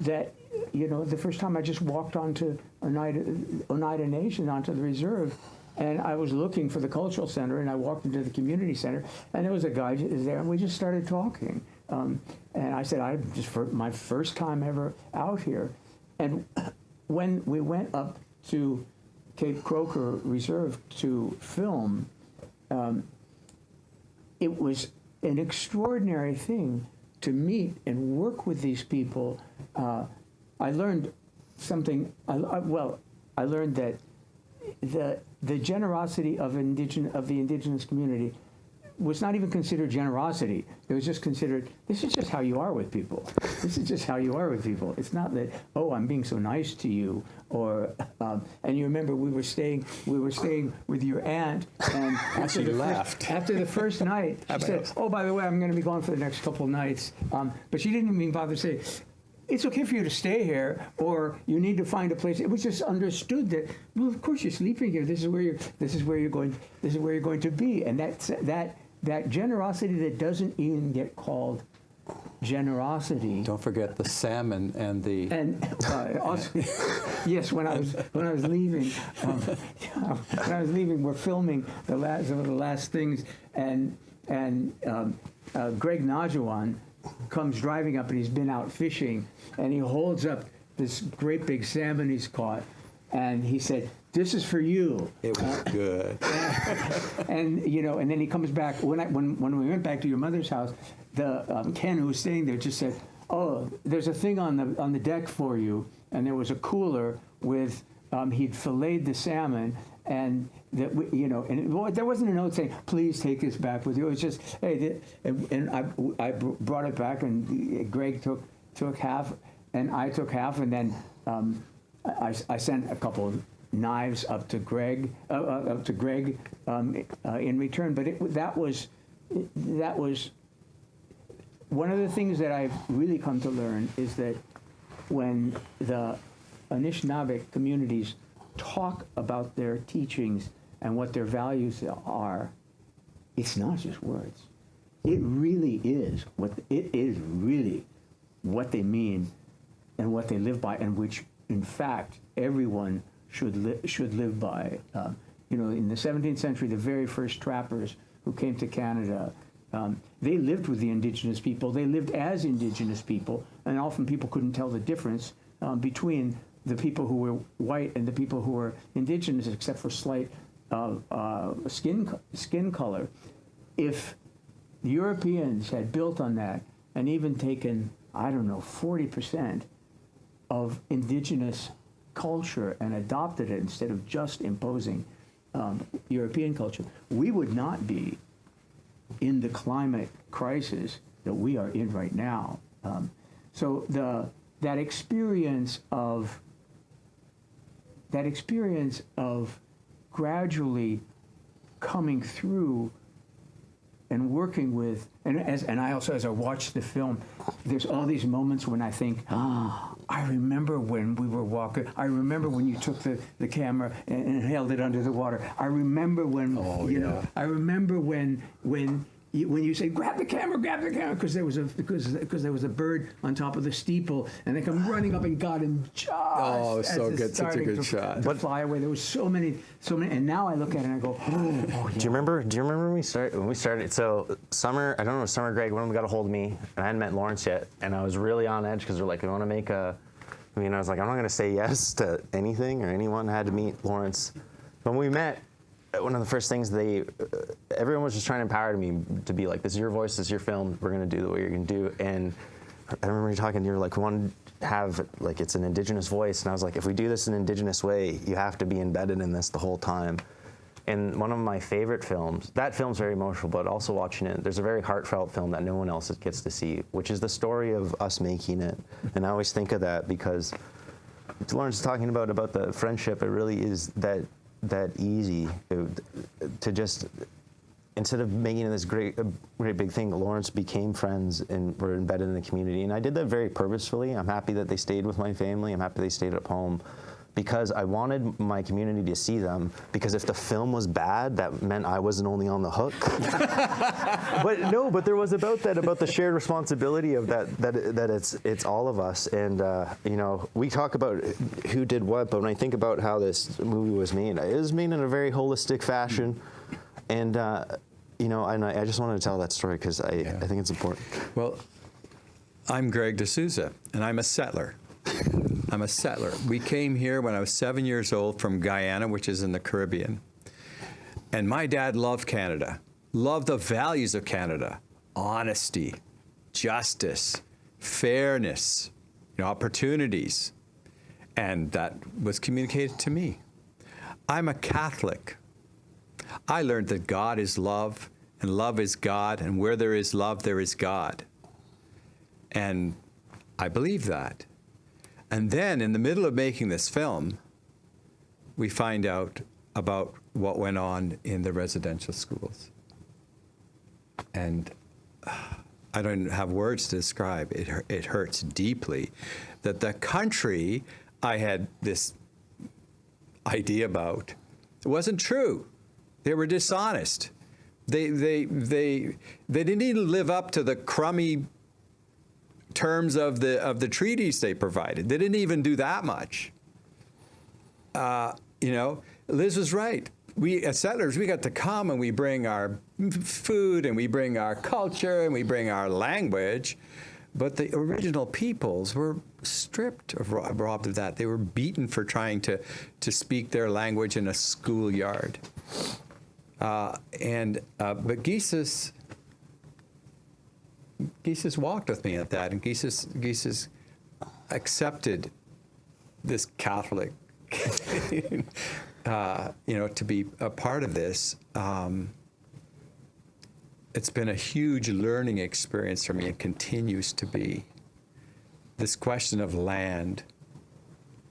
That, the first time I just walked onto Oneida Nation, onto the reserve, and I was looking for the cultural center, and I walked into the community center, and there was a guy there, and we just started talking. And I said, my first time ever out here. And when we went up to Cape Croker Reserve to film, it was an extraordinary thing to meet and work with these people. I learned something. I learned that the generosity of the Indigenous community was not even considered generosity. It was just considered, this is just how you are with people. This is just how you are with people. It's not that, oh, I'm being so nice to you, or and you remember we were staying with your aunt, and after the first night, she said, oh, by the way, I'm going to be gone for the next couple of nights. But she didn't even bother to say, it's okay for you to stay here, or you need to find a place. It was just understood that, well, of course you're sleeping here. This is where you're going to be, and that generosity that doesn't even get called generosity. Don't forget the salmon and the... And also, yes, when I was leaving, we're filming some of the last things, and Greg Nadjiwon comes driving up, and he's been out fishing, and he holds up this great big salmon he's caught, and he said, "This is for you." It was good. And and then he comes back. When we went back to your mother's house, the Ken, who was staying there, just said, "Oh, there's a thing on the deck for you," and there was a cooler with he'd filleted the salmon, and that there wasn't a note saying, "Please take this back with you." It was just, "Hey," and I brought it back, and Greg took half, and I took half, and then I sent a couple of knives up to Greg in return. But that was one of the things that I've really come to learn is that when the Anishinaabe communities talk about their teachings and what their values are, it's not just words. It really is what they mean and what they live by, and which, in fact, everyone should live by. In the 17th century, the very first trappers who came to Canada, they lived with the Indigenous people. They lived as Indigenous people, and often people couldn't tell the difference between the people who were white and the people who were Indigenous, except for slight skin color. If the Europeans had built on that and even taken, 40% of Indigenous culture and adopted it instead of just imposing European culture, we would not be in the climate crisis that we are in right now. So that experience of gradually coming through and working with, and I also, as I watch the film, there's all these moments when I think, I remember when we were walking. I remember when you took the camera and held it under the water. I remember when, I remember when you say, grab the camera, because there was a bird on top of the steeple, and they come running up and got him just as so it's good, such a starting good to shot. to fly away. There was so many, and now I look at it and I go, oh yeah. Do you remember when we started? So Summer, I don't know, Summer, Greg, one of them got a hold of me, and I hadn't met Laurence yet, and I was really on edge because they're like, we want to make I was like, I'm not going to say yes to anything or anyone. I had to meet Laurence. When we met, one of the first things everyone was just trying to empower me to be like, this is your voice, this is your film, we're going to do the way you're going to do. And I remember you talking, you were like, we want to have, like, it's an Indigenous voice. And I was like, if we do this in an Indigenous way, you have to be embedded in this the whole time. And one of my favorite films, that film's very emotional, but also watching it, there's a very heartfelt film that no one else gets to see, which is the story of us making it. And I always think of that because Laurence is talking about the friendship. It really is that easy to just, instead of making it this great big thing, Laurence became friends and were embedded in the community. And I did that very purposefully. I'm happy that they stayed with my family. I'm happy they stayed at home because I wanted my community to see them, because if the film was bad, that meant I wasn't only on the hook. but there was about the shared responsibility of that it's all of us. And we talk about who did what, but when I think about how this movie was made, it was made in a very holistic fashion. And and I just wanted to tell that story because I think it's important. Well, I'm Greg De Souza, and I'm a settler. I'm a settler. We came here when I was 7 years old from Guyana, which is in the Caribbean. And my dad loved Canada, loved the values of Canada: honesty, justice, fairness, opportunities. And that was communicated to me. I'm a Catholic. I learned that God is love, and love is God, and where there is love, there is God. And I believe that. And then, in the middle of making this film, we find out about what went on in the residential schools. And I don't have words to describe. It hurts deeply that the country I had this idea about, it wasn't true. They were dishonest. They didn't even live up to the crummy terms of the treaties they provided. They didn't even do that much. You know, Liz was right. We, as settlers, we got to come and we bring our food and we bring our culture and we bring our language. But the original peoples were stripped of, robbed of that. They were beaten for trying to speak their language in a schoolyard. But Keesis walked with me at that, and Keesis accepted this Catholic, you know, to be a part of this. It's been a huge learning experience for me and continues to be. This question of land.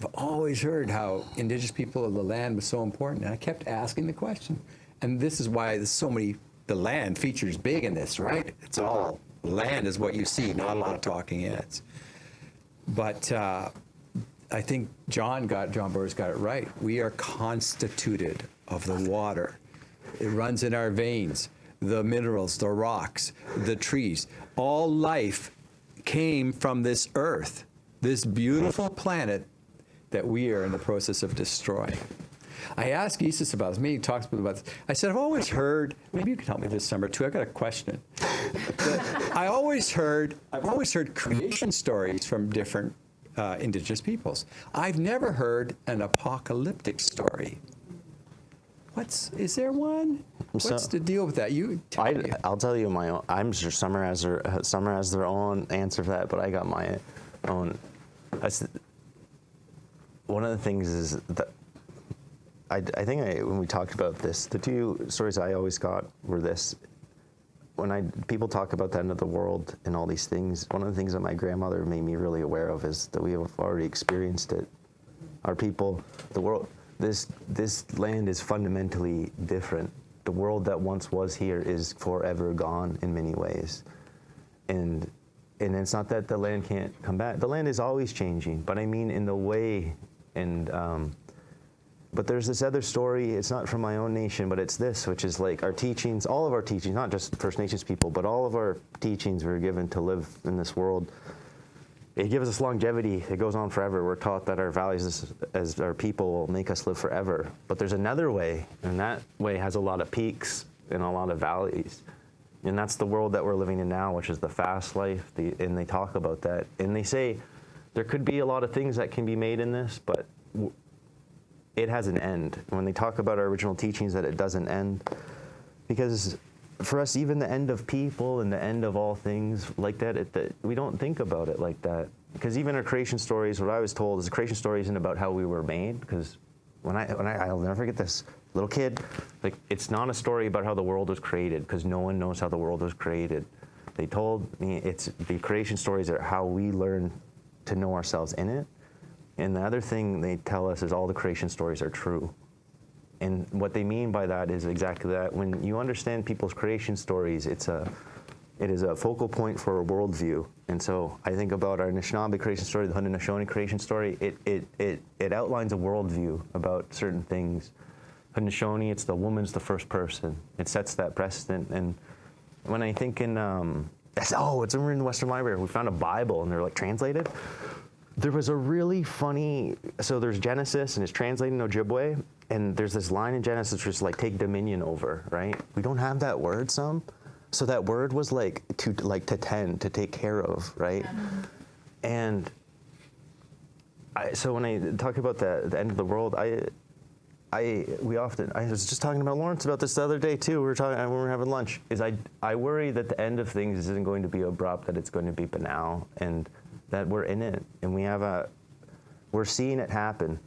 I've always heard how Indigenous people of the land was so important, and I kept asking the question. And this is why there's so many, the land features big in this, right? It's all, land is what you see, not a lot of talking heads. But I think John Boris got it right. We are constituted of the water. It runs in our veins. The minerals, the rocks, the trees. All life came from this earth, this beautiful planet that we are in the process of destroying. I asked Keesis about this, maybe he talks about this. I said, I've always heard, maybe you can help me this summer too, I got a question. I've always heard creation stories from different Indigenous peoples. I've never heard an apocalyptic story. Is there one? What's the deal with that? I'll tell you my own. I'm sure Summer has their own answer for that, but I got my own. One of the things is that I think when we talked about this, the two stories I always got were this. When people talk about the end of the world and all these things, one of the things that my grandmother made me really aware of is that we have already experienced it. Our people, the world. This land is fundamentally different. The world that once was here is forever gone in many ways. And it's not that the land can't come back. The land is always changing, but I mean in the way. But there's this other story, it's not from my own nation, but it's this, which is like our teachings, all of our teachings, not just First Nations people, but all of our teachings were given to live in this world. It gives us longevity. It goes on forever. We're taught that our values as our people will make us live forever. But there's another way, and that way has a lot of peaks and a lot of valleys. And that's the world that we're living in now, which is the fast life. And they talk about that. And they say there could be a lot of things that can be made in this, but it has an end. When they talk about our original teachings, that it doesn't end. Because for us, even the end of people and the end of all things like that, we don't think about it like that. Because even our creation stories, what I was told is the creation story isn't about how we were made. Because I'll never forget this, little kid, like it's not a story about how the world was created, because no one knows how the world was created. They told me the creation stories are how we learn to know ourselves in it. And the other thing they tell us is all the creation stories are true. And what they mean by that is exactly that. When you understand people's creation stories, it is a focal point for a worldview. And so I think about our Anishinaabe creation story, the Haudenosaunee creation story. It outlines a worldview about certain things. Haudenosaunee, it's the woman's the first person. It sets that precedent. And when I think in, it's in the Western Library. We found a Bible and they're like translated. There was a really funny, so there's Genesis and it's translated in Ojibwe, and there's this line in Genesis which is like take dominion over, right? We don't have that word so that word was like to tend, to take care of, right? And so when I talk about the end of the world, I was just talking about Laurence about this the other day too. We were talking when we were having lunch. I worry that the end of things isn't going to be abrupt, that it's going to be banal, and that we're in it, and we're seeing it happen,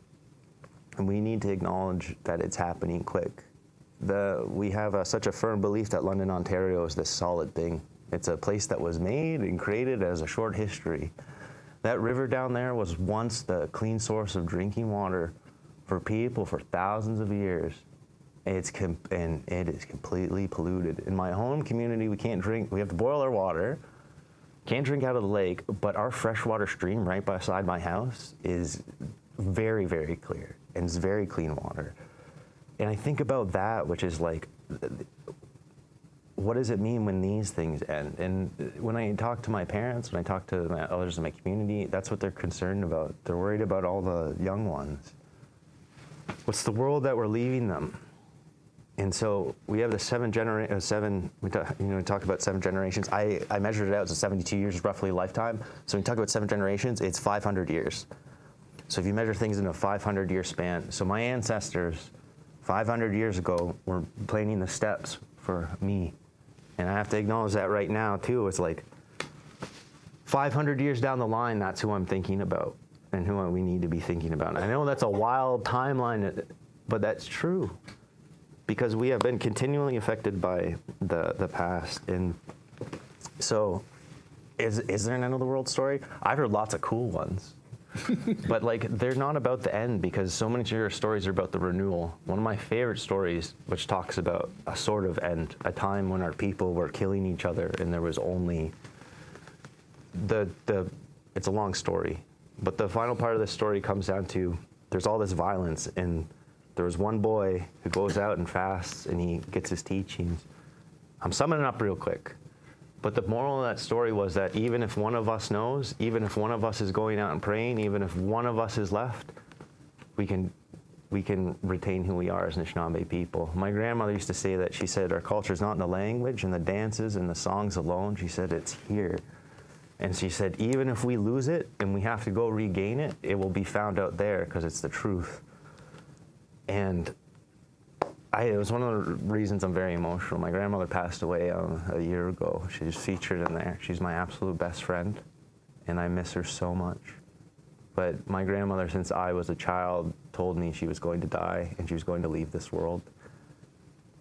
and we need to acknowledge that it's happening quick. We have such a firm belief that London, Ontario is this solid thing. It's a place that was made and created as a short history. That river down there was once the clean source of drinking water for people for thousands of years. And it is completely polluted. In my home community, we can't drink, we have to boil our water. Can't drink out of the lake, but our freshwater stream right beside my house is very, very clear, and it's very clean water. And I think about that, which is like, what does it mean when these things end? And when I talk to my parents, when I talk to others in my community, that's what they're concerned about. They're worried about all the young ones. What's the world that we're leaving them? And so we have the we talk about 7 generations. I measured it out as 72 years, roughly a lifetime. So when you talk about 7 generations, it's 500 years. So if you measure things in a 500-year span, so my ancestors 500 years ago were planting the steps for me. And I have to acknowledge that right now too. It's like 500 years down the line, that's who I'm thinking about and who we need to be thinking about. And I know that's a wild timeline, but that's true. Because we have been continually affected by the past. And so is there an end of the world story? I've heard lots of cool ones. But like, they're not about the end, because so many of your stories are about the renewal. One of my favorite stories, which talks about a sort of end, a time when our people were killing each other and there was only it's a long story. But the final part of the story comes down to, there's all this violence, and there was one boy who goes out and fasts and he gets his teachings. I'm summing it up real quick. But the moral of that story was that even if one of us knows, even if one of us is going out and praying, even if one of us is left, we can retain who we are as Anishinaabe people. My grandmother used to say that. She said, our culture is not in the language and the dances and the songs alone. She said, it's here. And she said, even if we lose it and we have to go regain it, it will be found out there because it's the truth. And it was one of the reasons I'm very emotional. My grandmother passed away a year ago. She's featured in there. She's my absolute best friend, and I miss her so much. But my grandmother, since I was a child, told me she was going to die and she was going to leave this world.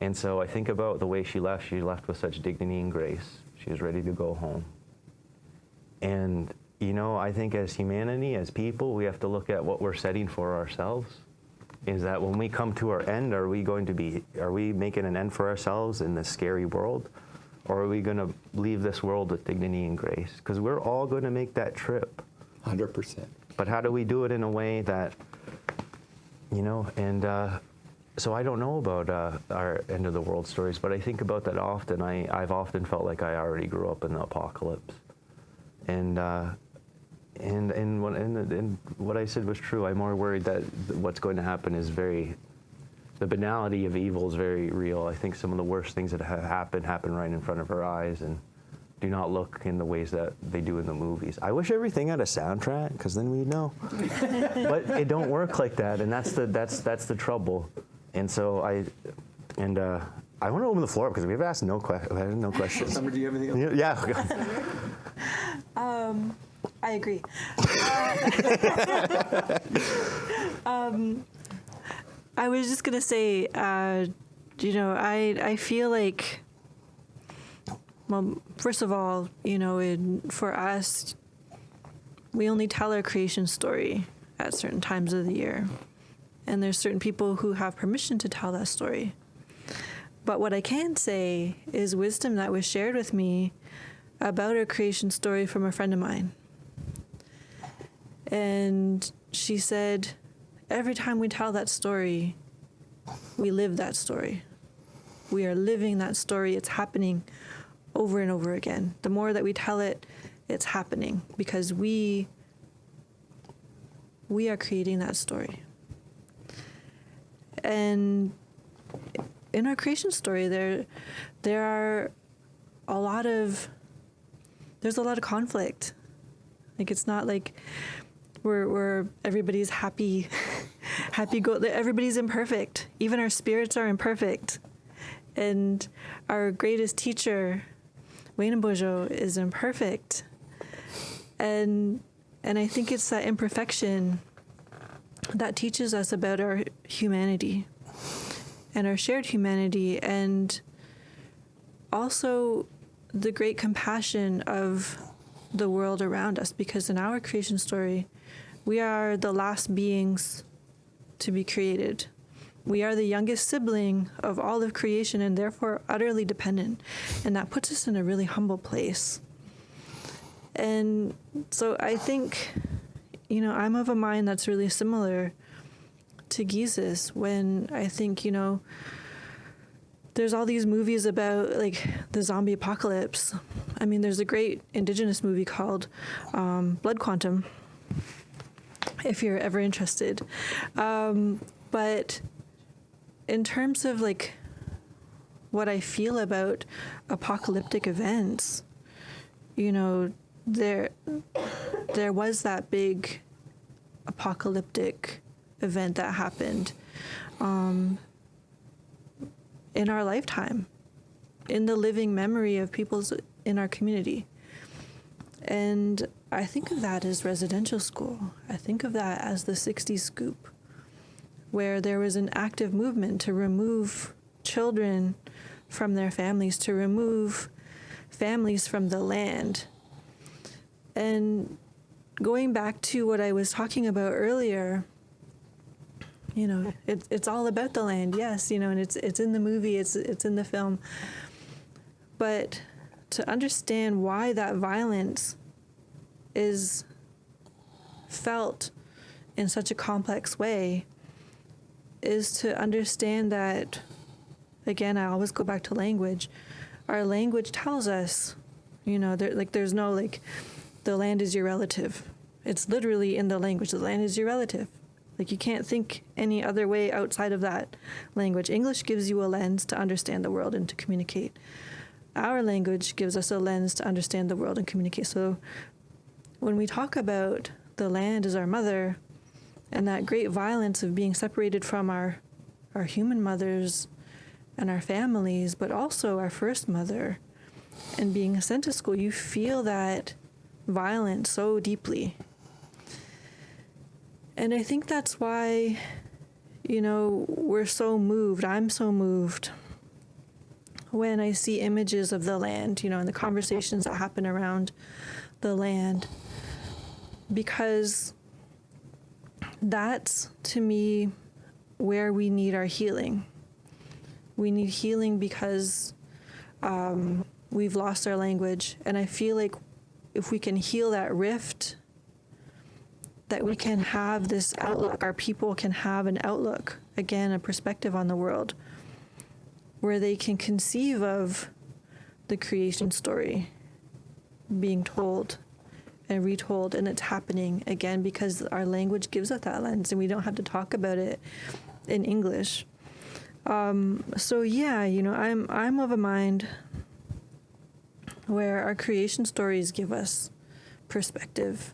And so I think about the way she left with such dignity and grace. She was ready to go home. And, you know, I think as humanity, as people, we have to look at what we're setting for ourselves. Is that when we come to our end, are we making an end for ourselves in this scary world? Or are we going to leave this world with dignity and grace? Because we're all going to make that trip. 100%. But how do we do it in a way that, you know, and so I don't know about our end of the world stories, but I think about that often. I've often felt like I already grew up in the apocalypse. And what I said was true. I'm more worried that what's going to happen is the banality of evil is very real. I think some of the worst things that happen right in front of our eyes and do not look in the ways that they do in the movies. I wish everything had a soundtrack, because then we'd know. But it don't work like that, and that's the trouble. And so I want to open the floor up because we've asked no questions. Summer, do you have anything else? Yeah. I agree. I was just gonna say, you know, I feel like, well, first of all, you know, for us, we only tell our creation story at certain times of the year, and there's certain people who have permission to tell that story. But what I can say is wisdom that was shared with me about our creation story from a friend of mine. And she said, every time we tell that story, we live that story. We are living that story. It's happening over and over again. The more that we tell it, it's happening because we are creating that story. And in our creation story, there's a lot of conflict. Like, it's not like we're everybody's happy everybody's imperfect. Even our spirits are imperfect. And our greatest teacher, Wayne Bojo, is imperfect. And I think it's that imperfection that teaches us about our humanity and our shared humanity, and also the great compassion of the world around us, because in our creation story, we are the last beings to be created. We are the youngest sibling of all of creation and therefore utterly dependent. And that puts us in a really humble place. And so I think, you know, I'm of a mind that's really similar to Keesis when I think, you know, there's all these movies about like the zombie apocalypse. I mean, there's a great Indigenous movie called Blood Quantum, if you're ever interested. But in terms of like what I feel about apocalyptic events, you know, there was that big apocalyptic event that happened in our lifetime, in the living memory of people's in our community. And I think of that as residential school. I think of that as the 60s scoop, where there was an active movement to remove children from their families, to remove families from the land. And going back to what I was talking about earlier, you know, it's all about the land, yes, you know, and it's in the movie, it's in the film. But to understand why that violence is felt in such a complex way is to understand that, again, I always go back to language. Our language tells us, you know, there's no like, the land is your relative. It's literally in the language, the land is your relative. Like, you can't think any other way outside of that language. English gives you a lens to understand the world and to communicate. Our language gives us a lens to understand the world and communicate. So when we talk about the land as our mother and that great violence of being separated from our human mothers and our families, but also our first mother, and being sent to school, you feel that violence so deeply. And I think that's why, you know, we're so moved. I'm so moved when I see images of the land, you know, and the conversations that happen around the land, because that's, to me, where we need our healing. We need healing because we've lost our language. And I feel like if we can heal that rift, that we can have this outlook, our people can have an outlook, again, a perspective on the world, where they can conceive of the creation story being told and retold, and it's happening again because our language gives us that lens and we don't have to talk about it in English. So yeah, you know, I'm of a mind where our creation stories give us perspective.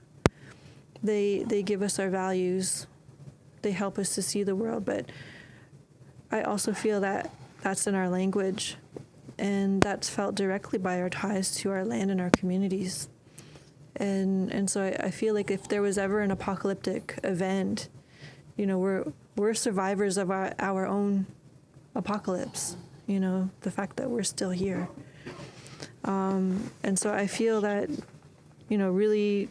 They give us our values. They help us to see the world, but I also feel that that's in our language, and that's felt directly by our ties to our land and our communities. And so I feel like if there was ever an apocalyptic event, you know, we're survivors of our own apocalypse, you know, the fact that we're still here. And so I feel that, you know, really,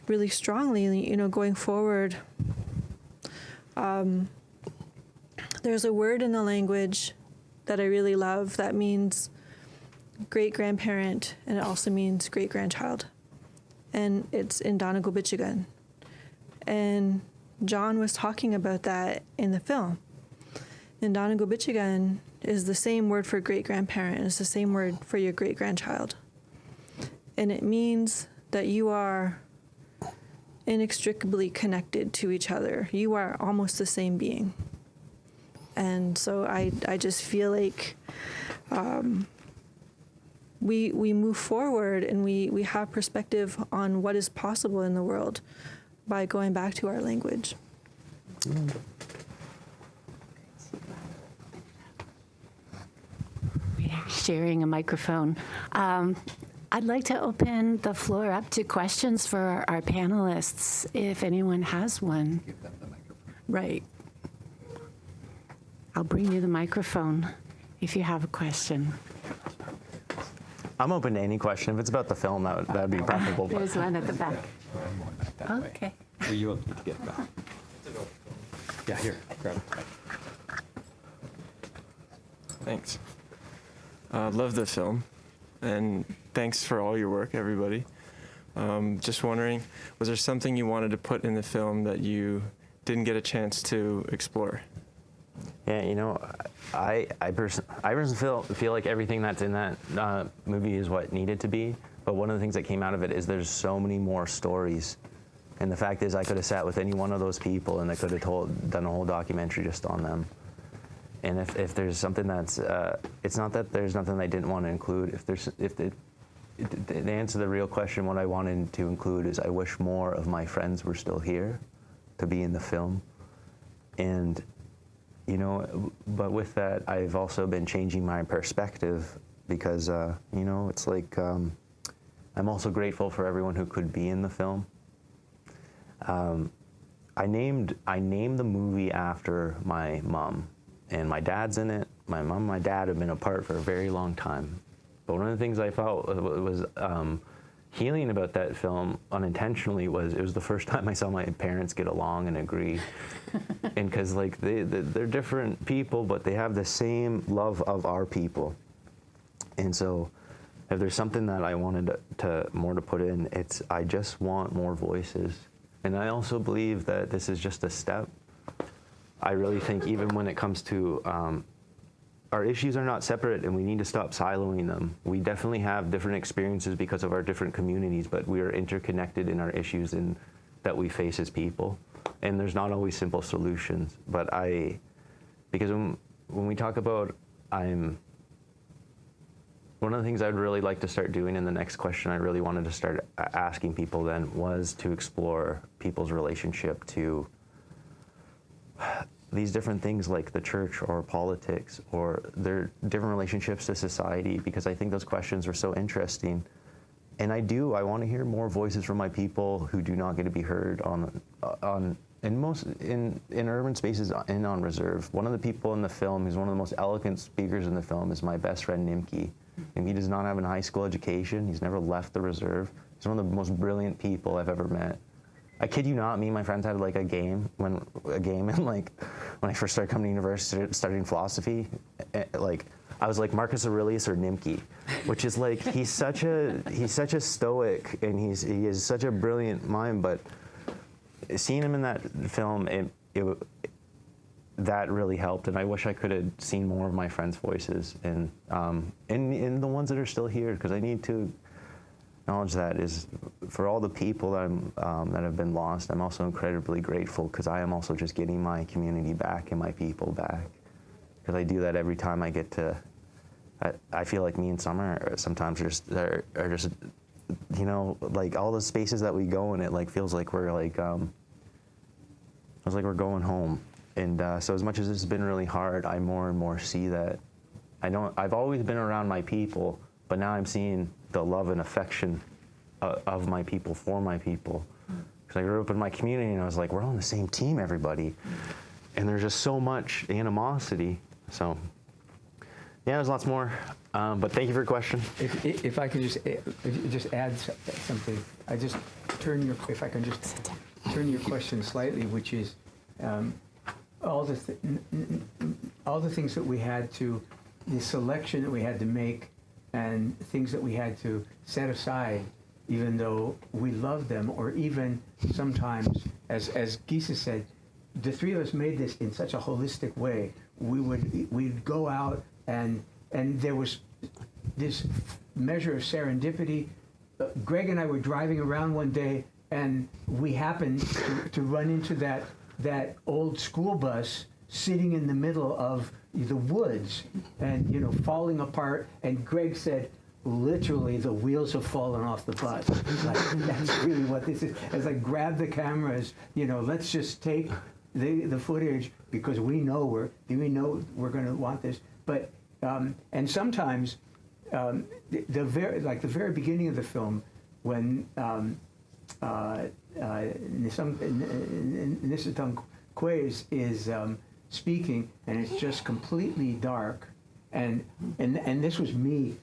really strongly, you know, going forward, there's a word in the language that I really love that means great-grandparent, and it also means great-grandchild. And it's in Danagobichigan. And John was talking about that in the film. And Danagobichigan is the same word for great-grandparent, and it's the same word for your great-grandchild. And it means that you are inextricably connected to each other. You are almost the same being. And so I just feel like we move forward and we have perspective on what is possible in the world by going back to our language. Sharing a microphone. I'd like to open the floor up to questions for our panelists, if anyone has one. Give them the microphone. Right. I'll bring you the microphone if you have a question. I'm open to any question. If it's about the film, that would be preferable. There's one at the back. I'm going back that way. Okay. Or you need to get back. Yeah, here, grab it. Thanks. Love the film, and thanks for all your work, everybody. Just wondering, was there something you wanted to put in the film that you didn't get a chance to explore? Yeah, you know, I personally feel like everything that's in that movie is what needed to be. But one of the things that came out of it is there's so many more stories. And the fact is I could have sat with any one of those people and I could have done a whole documentary just on them. And if there's something that's, it's not that there's nothing I didn't want to include. To answer the real question, what I wanted to include is I wish more of my friends were still here to be in the film. And, you know, but with that, I've also been changing my perspective because, you know, it's like, I'm also grateful for everyone who could be in the film. I named the movie after my mom, and my dad's in it. My mom and my dad have been apart for a very long time. But one of the things I felt was healing about that film unintentionally was it was the first time I saw my parents get along and agree. And because like they're different people, but they have the same love of our people. And so if there's something that I wanted to put in, it's I just want more voices. And I also believe that this is just a step. I really think even when it comes to our issues are not separate and we need to stop siloing them. We definitely have different experiences because of our different communities, but we are interconnected in our issues that we face as people. And there's not always simple solutions. But because when we talk about one of the things I'd really like to start doing in the next question I really wanted to start asking people then was to explore people's relationship to these different things like the church or politics or their different relationships to society, because I think those questions are so interesting. And I want to hear more voices from my people who do not get to be heard in urban spaces and on reserve. One of the people in the film who's one of the most eloquent speakers in the film is my best friend Nimki. And he does not have a high school education. He's never left the reserve. He's one of the most brilliant people I've ever met. I kid you not, me and my friends had like a game and like when I first started coming to university, studying philosophy, like I was like Marcus Aurelius or Nimki, which is like he's such a stoic and he is such a brilliant mind, but seeing him in that film, that really helped, and I wish I could have seen more of my friends' voices and the ones that are still here, because I need to acknowledge that is for all the people that have been lost. I'm also incredibly grateful because I am also just getting my community back and my people back, because I do that every time I get to. I feel like me and Summer sometimes are just you know, like all the spaces that we go in, it like feels like we're like we're going home. And so as much as this has been really hard, I more and more see that I've always been around my people, but now I'm seeing the love and affection of my people for my people. Because I grew up in my community and I was like, we're all on the same team, everybody. And there's just so much animosity. So yeah, there's lots more. But thank you for your question. If I could just add something, if I can just turn your question slightly, which is all the things that we had to, the selection that we had to make, and things that we had to set aside, even though we loved them, or even sometimes, as Keesis said, the three of us made this in such a holistic way. We'd go out and there was this measure of serendipity. Greg and I were driving around one day, and we happened to run into that old school bus sitting in the middle of the woods and, you know, falling apart. And Greg said, literally, the wheels have fallen off the bus. Like, that's really what this is. As I grabbed the cameras, you know, let's just take the footage because we know we're going to want this. But and sometimes the very beginning of the film, when Nisatang Quays is speaking, and it's just completely dark, and this was me.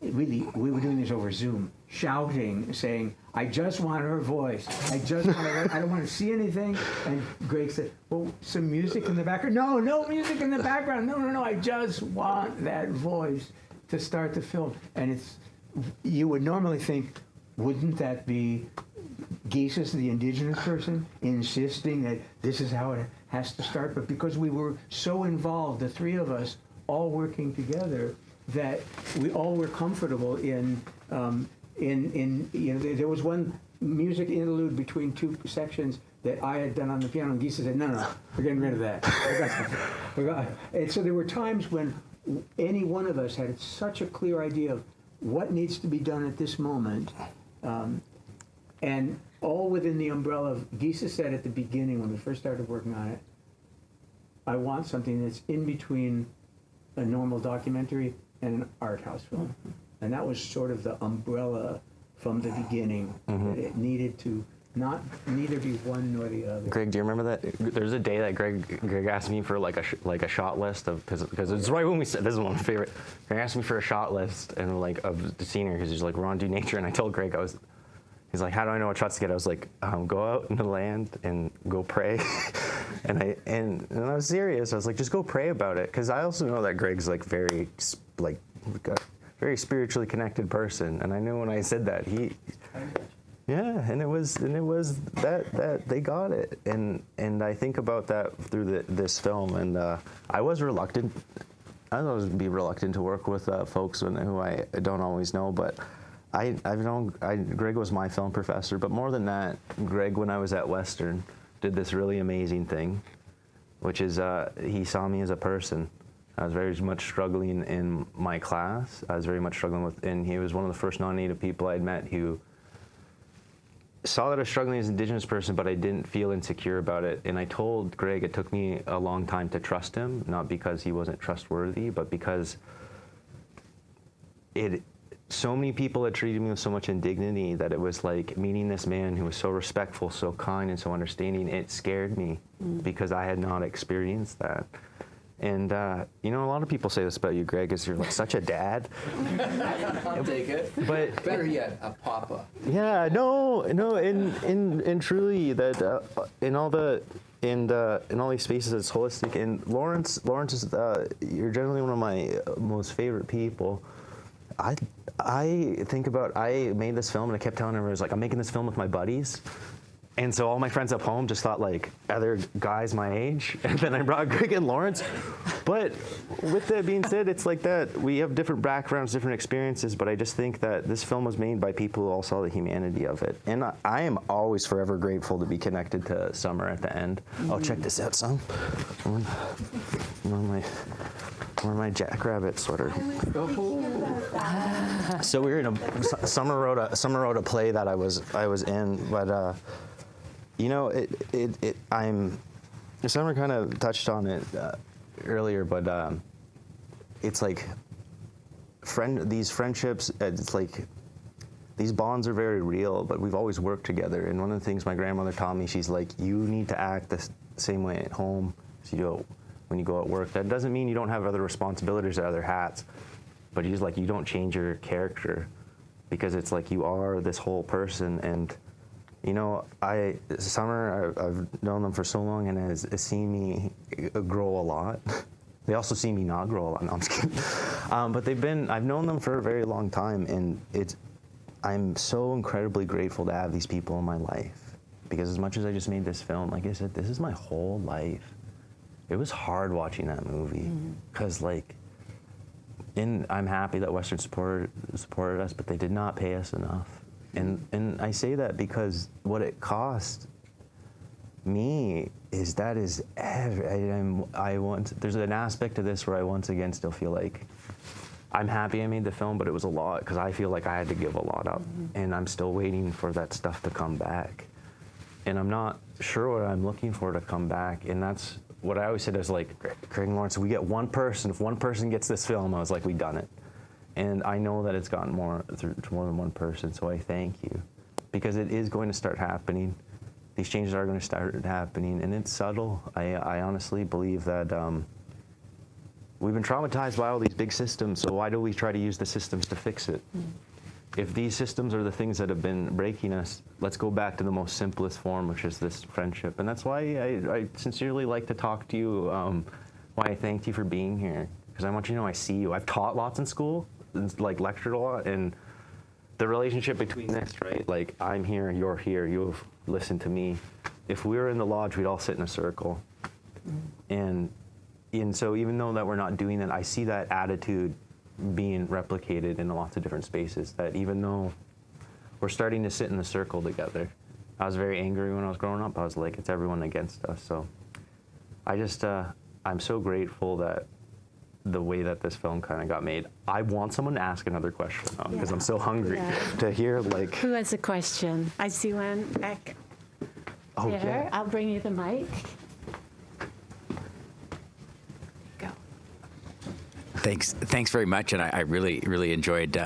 Really, we were doing this over Zoom, shouting, saying, "I just want her voice. I don't want to see anything." And Greg said, "Well, some music in the background." No music in the background. No. I just want that voice to start the film. And you would normally think, wouldn't that be Keesis, the indigenous person, insisting that this is how it has to start. But because we were so involved, the three of us all working together, that we all were comfortable in there was one music interlude between two sections that I had done on the piano, and Keesis said, no, we're getting rid of that. And so there were times when any one of us had such a clear idea of what needs to be done at this moment, and all within the umbrella of, Keesis said at the beginning when we first started working on it, I want something that's in between a normal documentary and an art house film. And that was sort of the umbrella from the beginning, that it needed to neither be one nor the other. Greg, do you remember that? There's a day that Greg asked me for like a shot list of, because it's right when we said, this is one of my favorite. Greg asked me for a shot list and like of the scenery, because he's like, we're on Do Nature, and I told Greg, he's like, how do I know what shots to get? I was like, go out in the land and go pray. and I was serious. I was like, just go pray about it, because I also know that Greg's like very spiritually connected person, and I knew when I said that and it was that they got it, and I think about that through this film, and I was reluctant. I always be reluctant to work with folks who I don't always know, but I've known Greg was my film professor, but more than that, Greg, when I was at Western, did this really amazing thing, which is he saw me as a person. I was very much struggling in my class. I was very much struggling with, and he was one of the first non-Native people I'd met who saw that I was struggling as an Indigenous person, but I didn't feel insecure about it. And I told Greg it took me a long time to trust him, not because he wasn't trustworthy, but because so many people had treated me with so much indignity that it was like meeting this man who was so respectful, so kind, and so understanding. It scared me because I had not experienced that. And, a lot of people say this about you, Greg, is you're like such a dad. I'll take it. But better yet, a papa. Yeah, and truly that in all these spaces, it's holistic. And Laurence is, you're generally one of my most favorite people. I think about, I made this film and I kept telling everyone, I was like, I'm making this film with my buddies. And so all my friends at home just thought like other guys my age, and then I brought Greg and Laurence. But with that being said, it's like that we have different backgrounds, different experiences, but I just think that this film was made by people who all saw the humanity of it. And I am always forever grateful to be connected to Summer at the end. Oh, check this out, son. One of my jackrabbit sweater. So we were in a Summer wrote a play that I was in, but Summer kind of touched on it earlier, but it's like these friendships, it's like these bonds are very real, but we've always worked together. And one of the things my grandmother taught me, she's like, you need to act the same way at home as you do when you go at work. That doesn't mean you don't have other responsibilities or other hats, but she's like, you don't change your character, because it's like you are this whole person. And Summer, I've known them for so long, and has seen me grow a lot. They also see me not grow a lot. No, I'm just kidding. But I've known them for a very long time, and I'm so incredibly grateful to have these people in my life, because as much as I just made this film, like I said, this is my whole life. It was hard watching that movie, because I'm happy that Western supported us, but they did not pay us enough. And I say that because what it cost me is there's an aspect to this where I once again still feel like I'm happy I made the film, but it was a lot, because I feel like I had to give a lot up, and I'm still waiting for that stuff to come back. And I'm not sure what I'm looking for to come back, and that's what I always said is like, Craig and Laurence, we get one person. If one person gets this film, I was like, we done it. And I know that it's gotten to more than one person, so I thank you. Because it is going to start happening. These changes are going to start happening, and it's subtle. I honestly believe that we've been traumatized by all these big systems, so why do we try to use the systems to fix it? If these systems are the things that have been breaking us, let's go back to the most simplest form, which is this friendship. And that's why I sincerely like to talk to you, why I thanked you for being here. Because I want you to know I see you. I've taught lots in school, like lectured a lot, and the relationship between this, right? Like, I'm here, you're here, you've listened to me. If we were in the lodge, we'd all sit in a circle. And so even though that we're not doing that, I see that attitude being replicated in lots of different spaces, that even though we're starting to sit in the circle together. I was very angry when I was growing up. I was like, it's everyone against us. So I just, I'm so grateful that the way that this film kind of got made. I want someone to ask another question because I'm so hungry to hear like. Who has a question? I see one back there. I'll bring you the mic. Thanks very much, and I really enjoyed.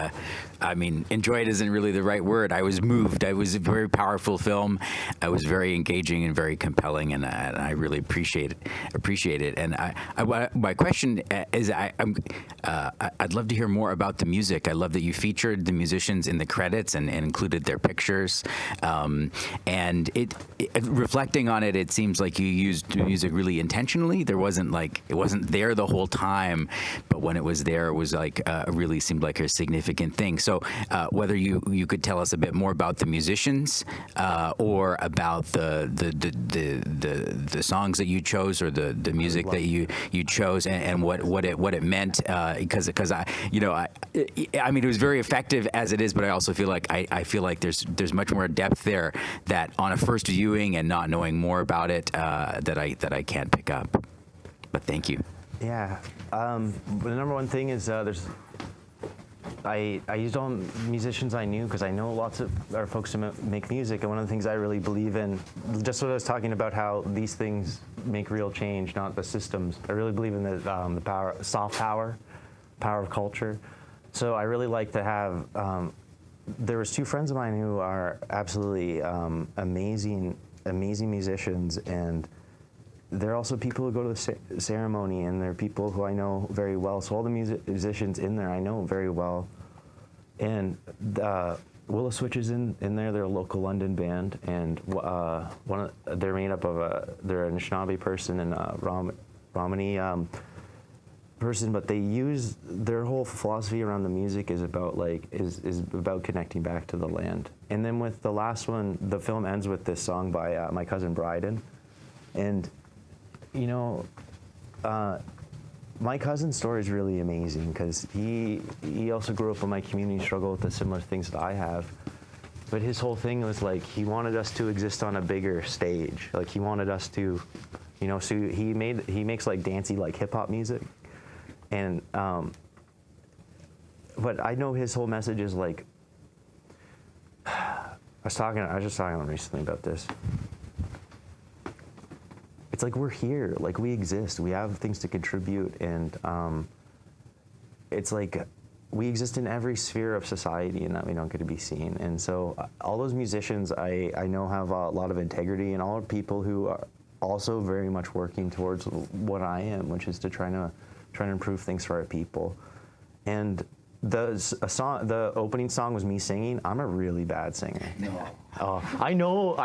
I mean, enjoyed isn't really the right word. I was moved. It was a very powerful film. It was very engaging and very compelling, and I really appreciate it. And my question is, I'd love to hear more about the music. I love that you featured the musicians in the credits and included their pictures. And reflecting on it, it seems like you used music really intentionally. It wasn't there the whole time, but when it was there, it was like really seemed like a significant thing. So whether you could tell us a bit more about the musicians or about the songs that you chose or the music that you chose and what it meant, because I mean, it was very effective as it is, but I also feel like I feel like there's much more depth there that on a first viewing and not knowing more about it that I can't pick up. But thank you. Yeah, the number one thing is I used all musicians I knew because I know lots of our folks who make music, and one of the things I really believe in, just what I was talking about, how these things make real change, not the systems. I really believe in the power, soft power of culture. So I really like to have. There was two friends of mine who are absolutely amazing musicians, and they're also people who go to the ceremony, and they're people who I know very well. So all the musicians in there I know very well. And Willow Switch is in there. They're a local London band, and they're made up of they're a Anishinaabe person and a Romani person, but they use their whole philosophy around the music is about is about connecting back to the land. And then with the last one, the film ends with this song by my cousin Bryden, and you know, my cousin's story is really amazing because he also grew up in my community, struggled with the similar things that I have. But his whole thing was like he wanted us to exist on a bigger stage. Like he wanted us to, you know. So he makes like dancey like hip hop music, and but I know his whole message is like. I was just talking to him recently about this. It's like we're here, like we exist, we have things to contribute, and it's like we exist in every sphere of society and that we don't get to be seen. And so all those musicians I know have a lot of integrity, and all people who are also very much working towards what I am, which is to try to improve things for our people. And the opening song was me singing. I'm a really bad singer. No. I know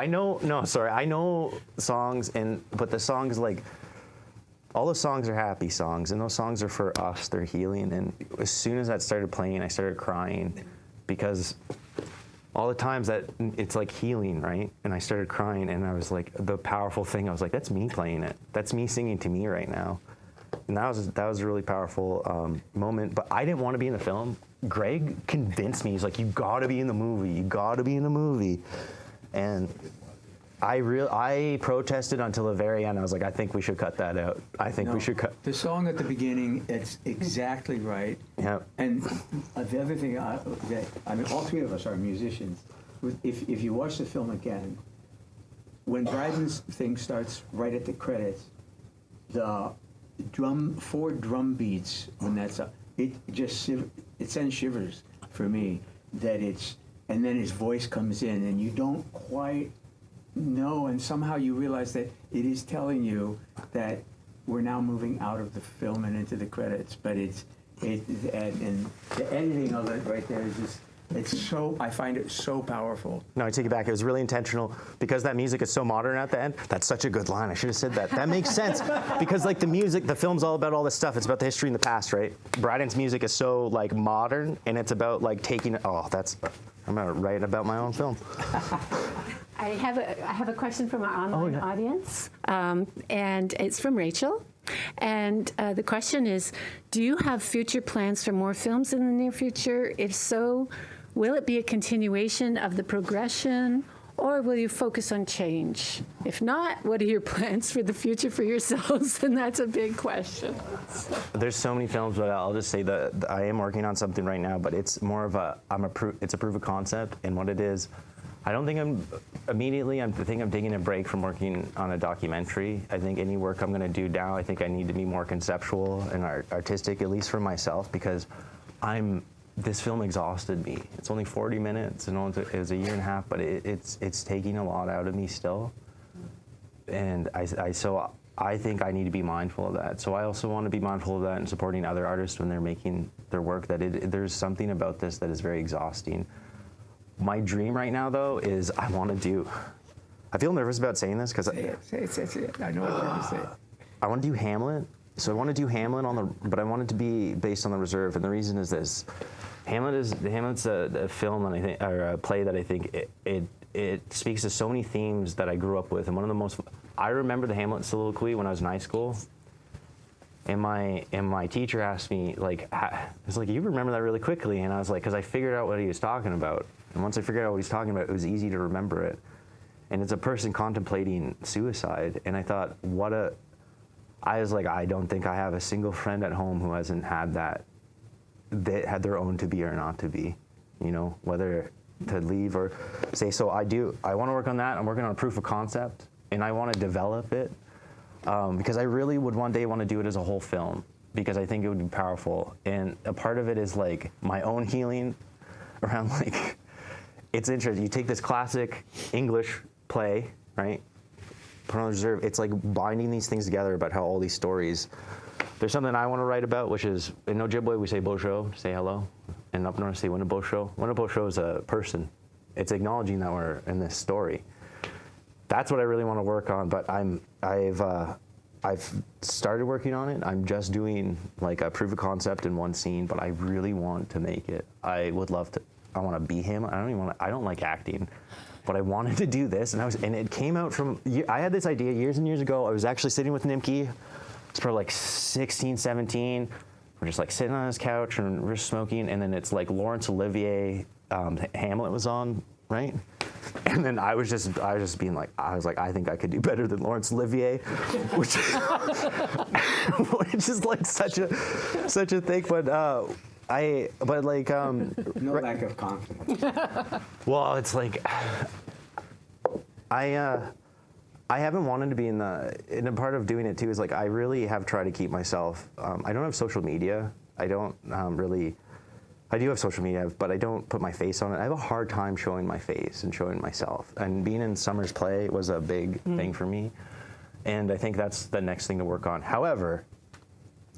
songs, but the songs, like, all the songs are happy songs, and those songs are for us, they're healing. And as soon as that started playing, I started crying because all the times that it's like healing, right? And I started crying, and I was like, the powerful thing, I was like, that's me playing it. That's me singing to me right now. And that was a really powerful moment. But I didn't want to be in the film. Greg convinced me. He's like, you gotta be in the movie. You gotta be in the movie. And I protested until the very end. I was like, I think we should cut that out. We should cut. The song at the beginning, it's exactly right. Yeah. And the other thing, I mean, all three of us are musicians. If you watch the film again, when Bryden's thing starts right at the credits, the four drum beats, when that's up, it sends shivers for me. And then his voice comes in, and you don't quite know, and somehow you realize that it is telling you that we're now moving out of the film and into the credits. But and the editing of it right there is just. I find it so powerful. No, I take it back. It was really intentional because that music is so modern at the end. That's such a good line. I should have said that. That makes sense because like the film's all about all this stuff. It's about the history and the past, right? Bryden's music is so like modern, and it's about like taking. I'm gonna write about my own film. I have a question from our online audience, and it's from Rachel. And the question is, do you have future plans for more films in the near future? If so, will it be a continuation of the progression, or will you focus on change? If not, what are your plans for the future for yourselves? And that's a big question. There's so many films, but I'll just say that I am working on something right now, but it's more of it's a proof of concept, and what it is, I don't think I think I'm taking a break from working on a documentary. I think any work I'm going to do now, I think I need to be more conceptual and artistic, at least for myself, because this film exhausted me. It's only 40 minutes, and it was a year and a half, but it's taking a lot out of me still. And so I think I need to be mindful of that. So I also want to be mindful of that and supporting other artists when they're making their work, that there's something about this that is very exhausting. My dream right now, though, is I feel nervous about saying this because say it. I know what you're going to say. I want to do Hamlet. So I want to do Hamlet but I want it to be based on the Reserve, and the reason is this: Hamlet's a film that I think, or a play that I think it speaks to so many themes that I grew up with, and one of the most. I remember the Hamlet soliloquy when I was in high school. And my teacher asked me, it's like, you remember that really quickly? And I was like, because I figured out what he was talking about. And once I figured out what he's talking about, it was easy to remember it. And it's a person contemplating suicide. And I thought, I was like, I don't think I have a single friend at home who hasn't had that, that had their own to be or not to be, whether to leave or say. So I want to work on that. I'm working on a proof of concept, and I want to develop it. Because I really would one day want to do it as a whole film, because I think it would be powerful. And a part of it is my own healing around it's interesting. You take this classic English play, right? Put on the Reserve. It's like binding these things together about how all these stories. There's something I want to write about, which is in Ojibwe we say bonjour, say hello, and up north say Winnebago. Winnebago is a person. It's acknowledging that we're in this story. That's what I really want to work on, but I've started working on it. I'm just doing a proof of concept in one scene, but I really want to make it. I would love to. I want to be him. I don't like acting, but I wanted to do this, and it came out from. I had this idea years and years ago. I was actually sitting with Nimke. It's probably 16, 17. We're just sitting on his couch and we're smoking, and then it's Laurence Olivier, Hamlet was on, right? And then I was just being I think I could do better than Laurence Olivier, which is such a thing. But no lack of confidence. Well, it's I haven't wanted to be and a part of doing it too is I really have tried to keep myself. I don't have social media. I don't really. I do have social media, but I don't put my face on it. I have a hard time showing my face and showing myself. And being in Summer's play was a big thing for me. And I think that's the next thing to work on. However,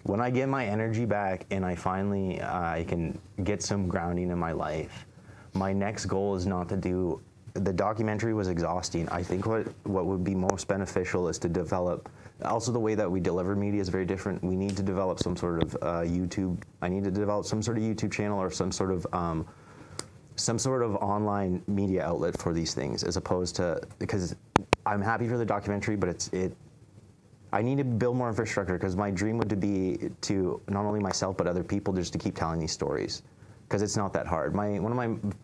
when I get my energy back and I finally I can get some grounding in my life, my next goal is not to do. The documentary was exhausting. I think what would be most beneficial is to develop. Also, the way that we deliver media is very different. We need to develop some sort of YouTube. I need to develop some sort of YouTube channel or some sort of online media outlet for these things, as opposed to, because I'm happy for the documentary, but I need to build more infrastructure, because my dream would be to not only myself but other people just to keep telling these stories, because it's not that hard. One of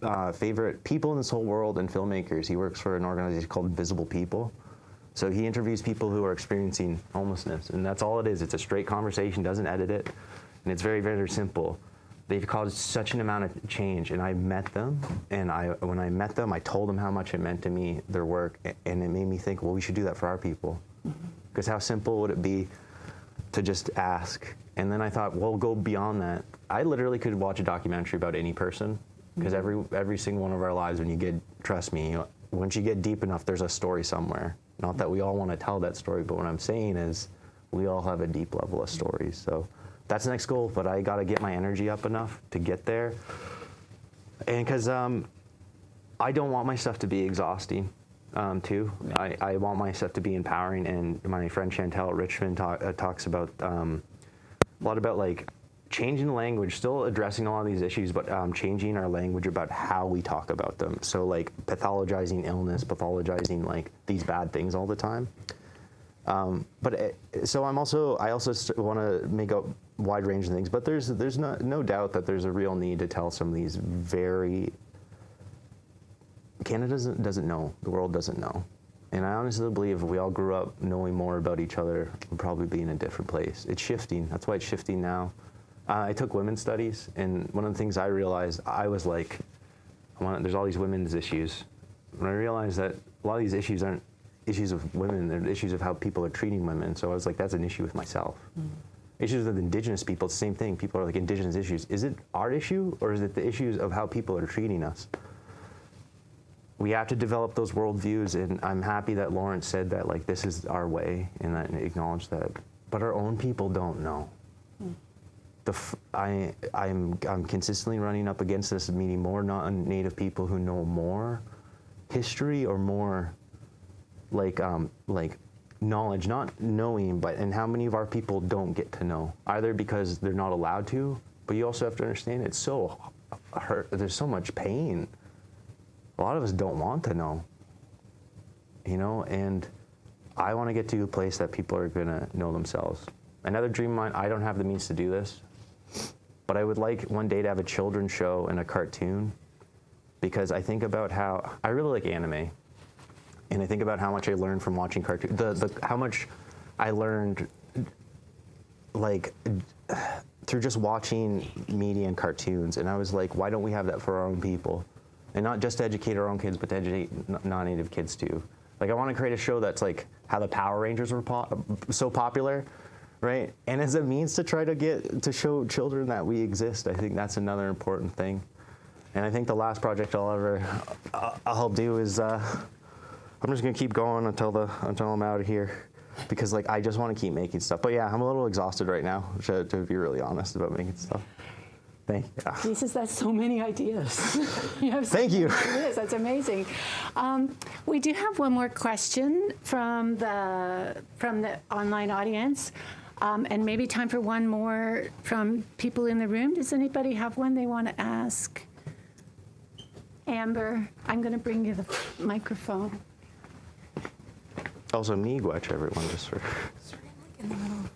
my favorite people in this whole world and filmmakers, he works for an organization called Invisible People. So he interviews people who are experiencing homelessness, and that's all it is. It's a straight conversation, doesn't edit it, and it's very, very simple. They've caused such an amount of change, and I met them, and when I met them, I told them how much it meant to me, their work, and it made me think, well, we should do that for our people. Because how simple would it be to just ask? And then I thought, well, go beyond that. I literally could watch a documentary about any person, because every single one of our lives, trust me, once you get deep enough, there's a story somewhere. Not that we all want to tell that story, but what I'm saying is we all have a deep level of stories. So that's the next goal, but I got to get my energy up enough to get there. And because I don't want my stuff to be exhausting, too. I want my stuff to be empowering, and my friend Chantel Richmond talks about a lot about changing the language, still addressing a lot of these issues, but changing our language about how we talk about them. So like pathologizing illness, pathologizing like these bad things all the time. So I also want to make a wide range of things, but there's no doubt that there's a real need to tell some of these Canada doesn't know, the world doesn't know. And I honestly believe if we all grew up knowing more about each other, we'd probably be in a different place. It's shifting, that's why it's shifting now. I took women's studies, and one of the things I realized, I was like, there's all these women's issues. And I realized that a lot of these issues aren't issues of women, they're issues of how people are treating women. So I was like, that's an issue with myself. Issues with Indigenous people, it's the same thing. People are like, Indigenous issues. Is it our issue, or is it the issues of how people are treating us? We have to develop those worldviews, and I'm happy that Laurence said that, like, this is our way, and I acknowledge that. But our own people don't know. I'm consistently running up against this, meeting more non-Native people who know more history or more like knowledge, not knowing, and how many of our people don't get to know, either because they're not allowed to, but you also have to understand it's so hurt, there's so much pain. A lot of us don't want to know, and I want to get to a place that people are gonna know themselves. Another dream of mine, I don't have the means to do this, but I would like one day to have a children's show and a cartoon, because I think about how, I really like anime, and I think about how much I learned from watching cartoons, how much I learned, like, through just watching media and cartoons, and I was like, why don't we have that for our own people? And not just to educate our own kids, but to educate non-Native kids too. Like, I want to create a show that's like how the Power Rangers were so popular, right? And as a means to try to show children that we exist. I think that's another important thing. And I think the last project I'll do is, I'm just gonna keep going until I'm out of here, because like I just want to keep making stuff. But yeah, I'm a little exhausted right now, to be really honest about making stuff. Thank you. Keesis, that's so many ideas. You have so Thank you. many ideas. That's amazing. We do have one more question from the online audience, and maybe time for one more from people in the room. Does anybody have one they want to ask? Amber, I'm going to bring you the microphone. Also, miigwech, everyone, just for. In the middle.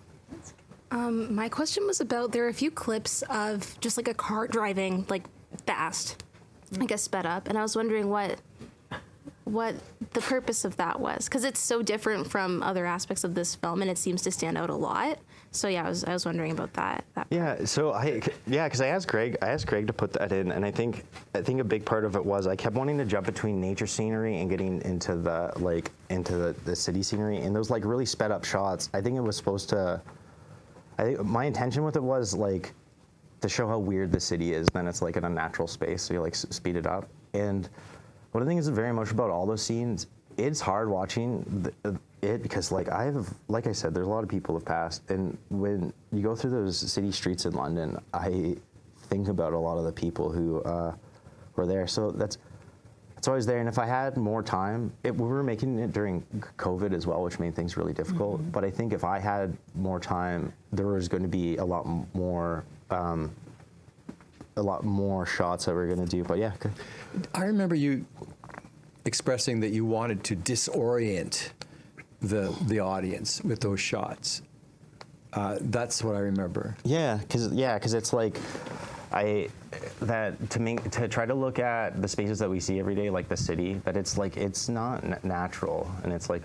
My question was about, there are a few clips of just like a car driving like fast, I guess sped up, and I was wondering what the purpose of that was, because it's so different from other aspects of this film, and it seems to stand out a lot. So yeah, I was wondering about that. Yeah. So because I asked Greg to put that in, and I think a big part of it was I kept wanting to jump between nature scenery and getting into the city scenery, and those like really sped up shots. I think it was supposed to. I think my intention with it was like to show how weird the city is. Then it's like an unnatural space, so you like speed it up. And one of the things that's very emotional about all those scenes, it's hard watching it because like I said, there's a lot of people have passed, and when you go through those city streets in London, I think about a lot of the people who were there. So that's always there. And if I had more time, we were making it during COVID as well, which made things really difficult. Mm-hmm. But I think if I had more time, there was going to be a lot more shots that we were going to do. But yeah. I remember you expressing that you wanted to disorient the audience with those shots. That's what I remember. Yeah, because it's like to try to look at the spaces that we see every day, like the city, that it's like it's not natural, and it's like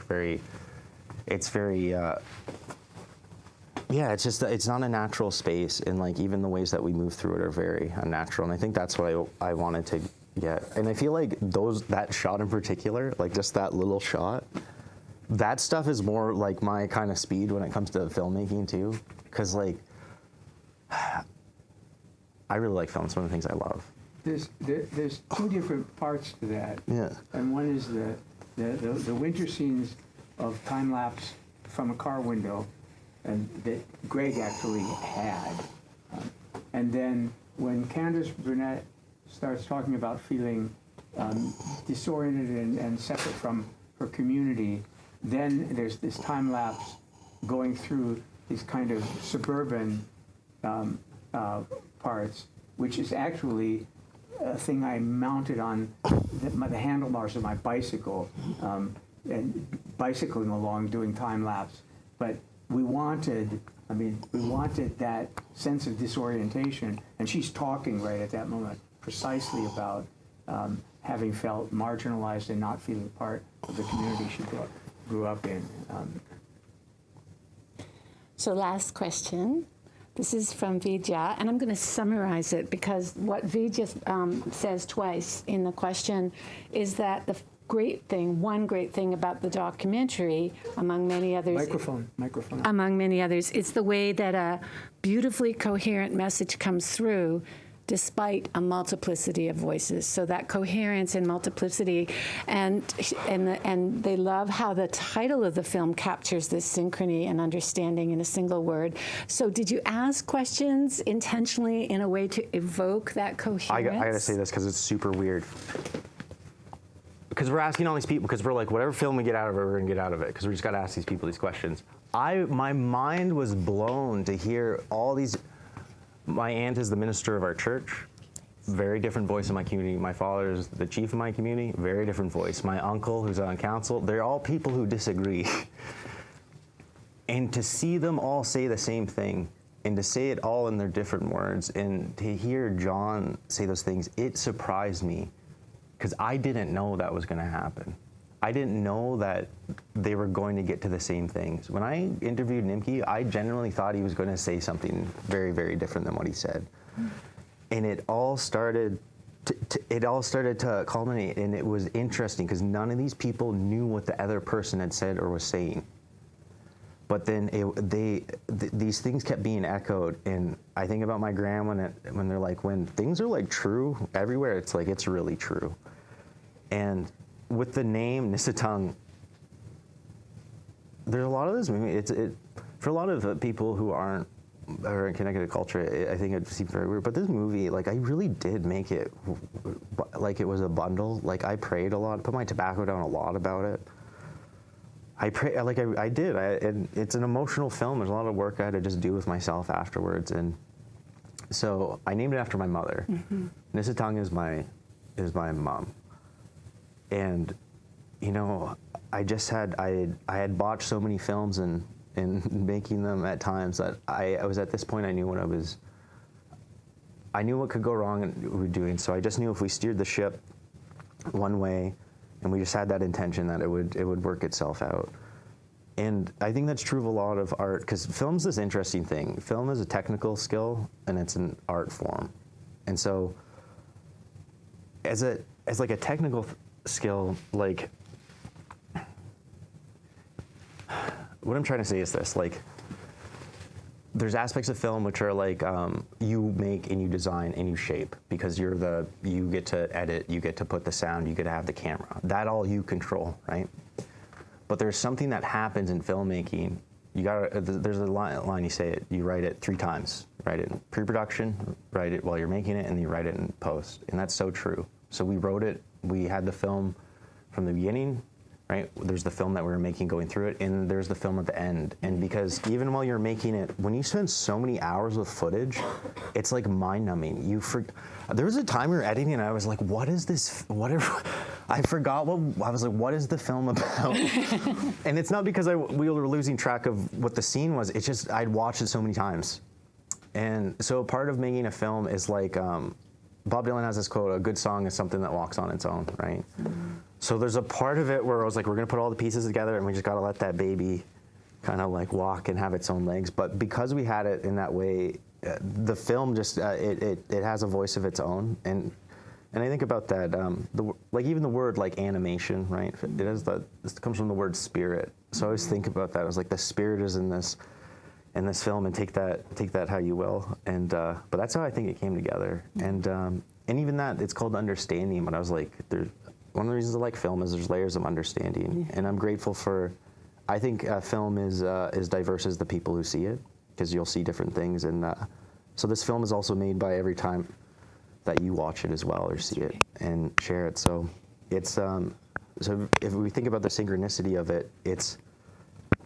it's not a natural space, and like even the ways that we move through it are very unnatural, and I think that's what I wanted to get. And I feel like that shot in particular, like just that little shot, that stuff is more like my kind of speed when it comes to filmmaking too, because like I really like film. It's one of the things I love. There's two different parts to that. Yeah. And one is the winter scenes of time lapse from a car window, and that Greg actually had. And then when Candace Burnett starts talking about feeling disoriented and separate from her community, then there's this time lapse going through these kind of suburban parts, which is actually a thing I mounted on the handlebars of my bicycle, and bicycling along doing time lapse. But we wanted that sense of disorientation, and she's talking right at that moment precisely about having felt marginalized and not feeling part of the community she grew up in. So last question. This is from Vidya, and I'm going to summarize it because what Vidya says twice in the question is that the one great thing about the documentary, among many others. Microphone. Among many others, it's the way that a beautifully coherent message comes through despite a multiplicity of voices. So that coherence and multiplicity, and they love how the title of the film captures this synchrony and understanding in a single word. So did you ask questions intentionally in a way to evoke that coherence? I got to say this because it's super weird. Because we're asking all these people, because we're like, whatever film we get out of it, we're going to get out of it, because we just got to ask these people these questions. My mind was blown to hear all these. My aunt is the minister of our church, very different voice in my community. My father is the chief of my community, very different voice. My uncle, who's on council, they're all people who disagree. And to see them all say the same thing, and to say it all in their different words, and to hear John say those things, it surprised me, because I didn't know that was going to happen. I didn't know that they were going to get to the same things. When I interviewed Nimki, I genuinely thought he was going to say something very, very different than what he said. And it all started to culminate, and it was interesting because none of these people knew what the other person had said or was saying. But then these things kept being echoed, and I think about my grandma when they're like, when things are like true everywhere, it's like it's really true. And with the name Nisatang, there's a lot of this movie. For a lot of people who aren't connected to culture, I think it seems very weird. But this movie, like, I really did make it like it was a bundle. Like, I prayed a lot, put my tobacco down a lot about it. I did. And it's an emotional film. There's a lot of work I had to just do with myself afterwards, and so I named it after my mother. Mm-hmm. Nisatang is my mom. And, you know, I had botched so many films and making them at times that I was at this point, I knew what could go wrong and we were doing. So I just knew if we steered the ship one way, and we just had that intention that it would work itself out. And I think that's true of a lot of art, because film's this interesting thing. Film is a technical skill, and it's an art form. And so as like a technical skill, like, what I'm trying to say is this, like, there's aspects of film which are like you make and you design and you shape, because you get to edit, you get to put the sound, you get to have the camera. That all you control, right? But there's something that happens in filmmaking. There's a line, you say it, you write it 3 times. Write it in pre-production, write it while you're making it, and then you write it in post. And that's so true. So we wrote it, we had the film from the beginning, right? There's the film that we were making going through it, and there's the film at the end. And because even while you're making it, when you spend so many hours with footage, it's like mind-numbing. There was a time we were editing, and I was like, what is this? I forgot I was like, what is the film about? And it's not because we were losing track of what the scene was, it's just I'd watched it so many times. And so part of making a film is like, Bob Dylan has this quote, a good song is something that walks on its own, right? Mm-hmm. So there's a part of it where I was like, we're gonna put all the pieces together and we just gotta let that baby kind of like walk and have its own legs. But because we had it in that way, the film just, it has a voice of its own. And I think about that, like even the word like animation, right? This comes from the word spirit. So I always think about that. I was like, the spirit is in this film, and take that how you will. And but that's how I think it came together. And even that, it's called understanding. But I was like, one of the reasons I like film is there's layers of understanding, and I'm grateful for. I think film is diverse as the people who see it, because you'll see different things. And so this film is also made by every time that you watch it as well or see it and share it. So it's so if we think about the synchronicity of it, it's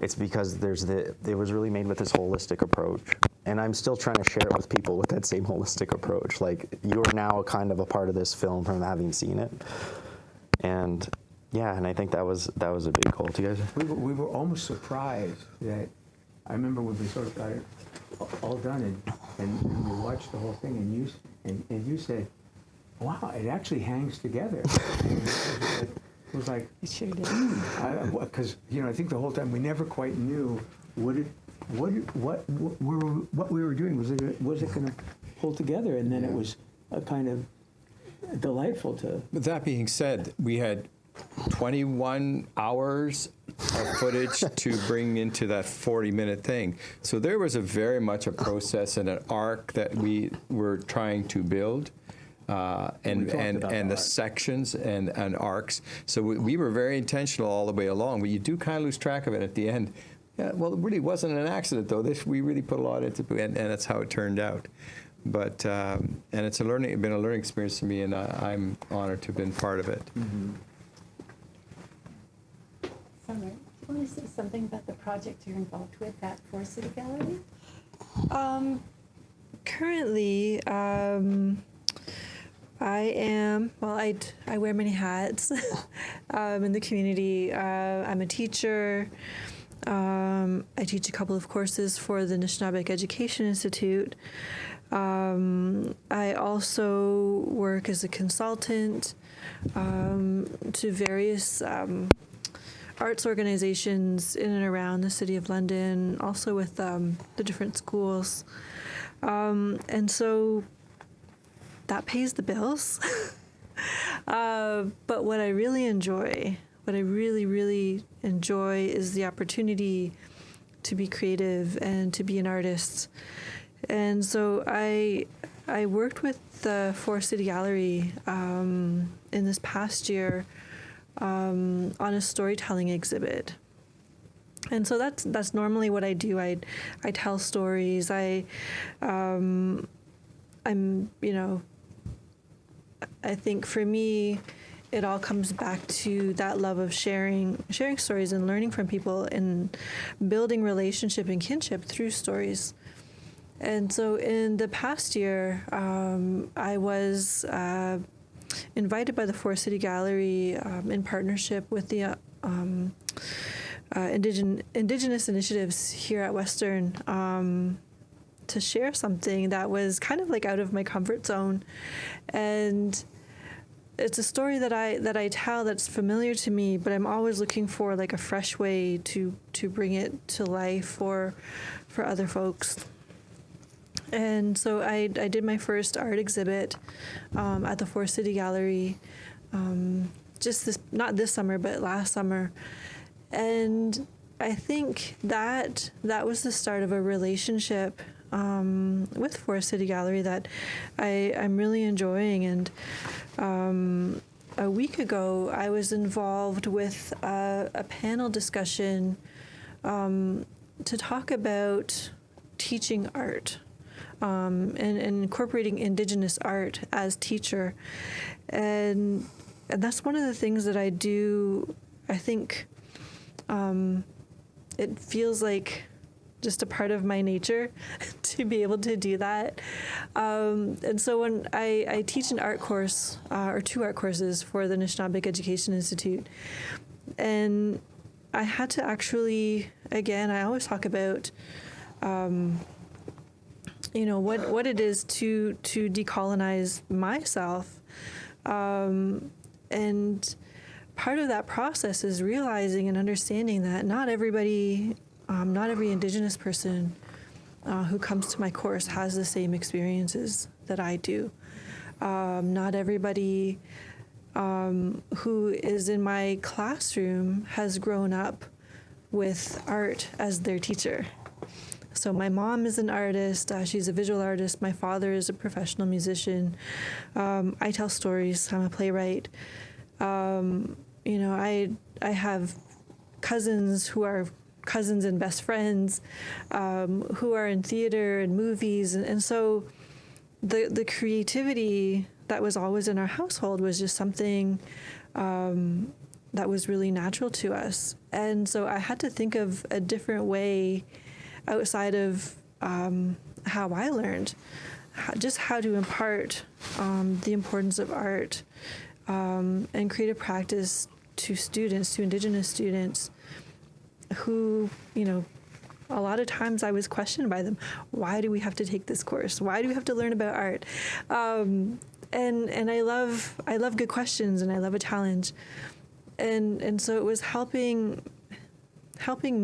it's because it was really made with this holistic approach. And I'm still trying to share it with people with that same holistic approach. Like, you're now kind of a part of this film from having seen it. And yeah, and I think that was a big goal to you guys. We were almost surprised that, I remember when we sort of got it all done and we watched the whole thing and you said, wow, it actually hangs together. It was like, it sure did. Because I think the whole time we never quite knew what we were doing. Was it going to pull together? And then it was a kind of delightful to. But that being said, we had 21 hours of footage to bring into that 40-minute thing. So there was very much a process and an arc that we were trying to build. And the sections and arcs. So we were very intentional all the way along, but you do kind of lose track of it at the end. Yeah, well, it really wasn't an accident, though. We really put a lot into it, and that's how it turned out. But and it's been a learning experience for me, and I'm honored to have been part of it. Mm-hmm. Summer, do you want to say something about the project you're involved with at Forest City Gallery? Currently, I wear many hats in the community. I'm a teacher. I teach a couple of courses for the Anishinaabe Education Institute. I also work as a consultant to various arts organizations in and around the City of London, also with the different schools. And so that pays the bills. But what I really enjoy, what I really, really enjoy is the opportunity to be creative and to be an artist. And so I worked with the Forest City Gallery in this past year on a storytelling exhibit. And so that's normally what I do. I tell stories. I'm I think for me, it all comes back to that love of sharing stories and learning from people and building relationship and kinship through stories. And so in the past year, I was invited by the Forest City Gallery in partnership with the Indigenous Initiatives here at Western to share something that was kind of like out of my comfort zone. And it's a story that I tell that's familiar to me, but I'm always looking for like a fresh way to bring it to life for other folks. And so I did my first art exhibit at the Forest City Gallery not this summer, but last summer. And I think that was the start of a relationship with Forest City Gallery that I'm really enjoying. And a week ago, I was involved with a panel discussion to talk about teaching art and incorporating Indigenous art as teacher. And that's one of the things that I do. I think it feels like just a part of my nature to be able to do that. And so when I teach an art course, or 2 art courses for the Anishinaabe Education Institute, and I had to actually, again, I always talk about, what it is to decolonize myself. And part of that process is realizing and understanding that not every Indigenous person who comes to my course has the same experiences that I do. Not everybody who is in my classroom has grown up with art as their teacher. So my mom is an artist. She's a visual artist. My father is a professional musician. I tell stories. I'm a playwright. I have cousins who are cousins and best friends who are in theater and movies. And so the creativity that was always in our household was just something that was really natural to us. And so I had to think of a different way outside of how I learned, just how to impart the importance of art and creative practice to students, to Indigenous students who, you know, a lot of times I was questioned by them. Why do we have to take this course? Why do we have to learn about art? And I love good questions, and I love a challenge. And so it was helping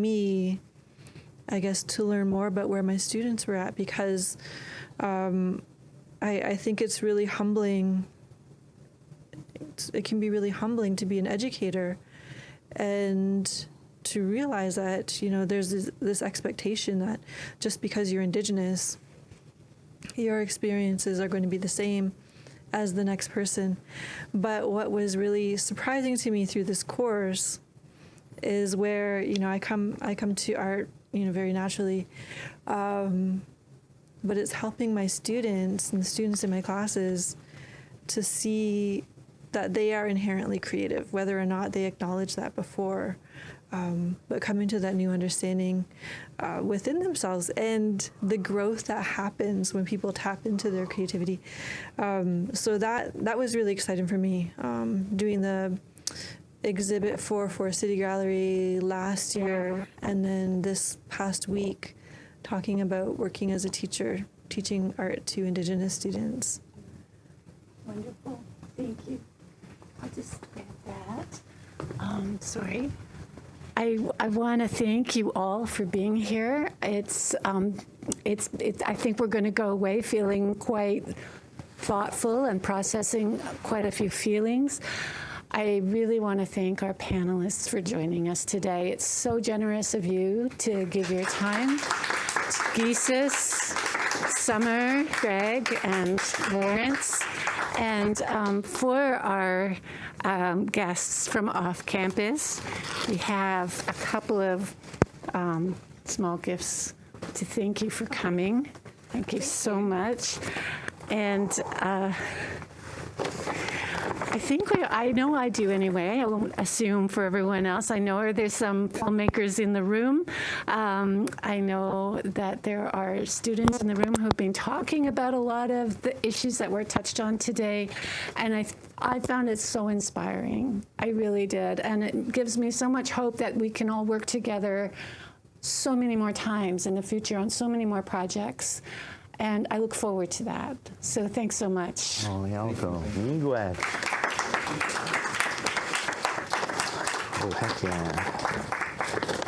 me, I guess, to learn more about where my students were at, because I think it's really humbling. It can be really humbling to be an educator and to realize that, you know, there's this expectation that just because you're Indigenous, your experiences are going to be the same as the next person. But what was really surprising to me through this course is where, you know, I come to art, you know, very naturally, but it's helping my students and the students in my classes to see that they are inherently creative, whether or not they acknowledge that before, but coming to that new understanding within themselves, and the growth that happens when people tap into their creativity. So that was really exciting for me, doing the exhibit for City Gallery last year, and then this past week talking about working as a teacher, teaching art to Indigenous students. Wonderful, thank you. I'll just grab that. Sorry. I want to thank you all for being here. I think we're going to go away feeling quite thoughtful and processing quite a few feelings. I really want to thank our panelists for joining us today. It's so generous of you to give your time. Keesis, Summer, Greg, and Laurence. And for our guests from off campus, we have a couple of small gifts to thank you for coming. Thank you so much. And I know I do anyway. I won't assume for everyone else. I know there's some filmmakers in the room. I know that there are students in the room who've been talking about a lot of the issues that were touched on today. And I found it so inspiring. I really did. And it gives me so much hope that we can all work together so many more times in the future on so many more projects. And I look forward to that. So thanks so much. Oh, heck yeah.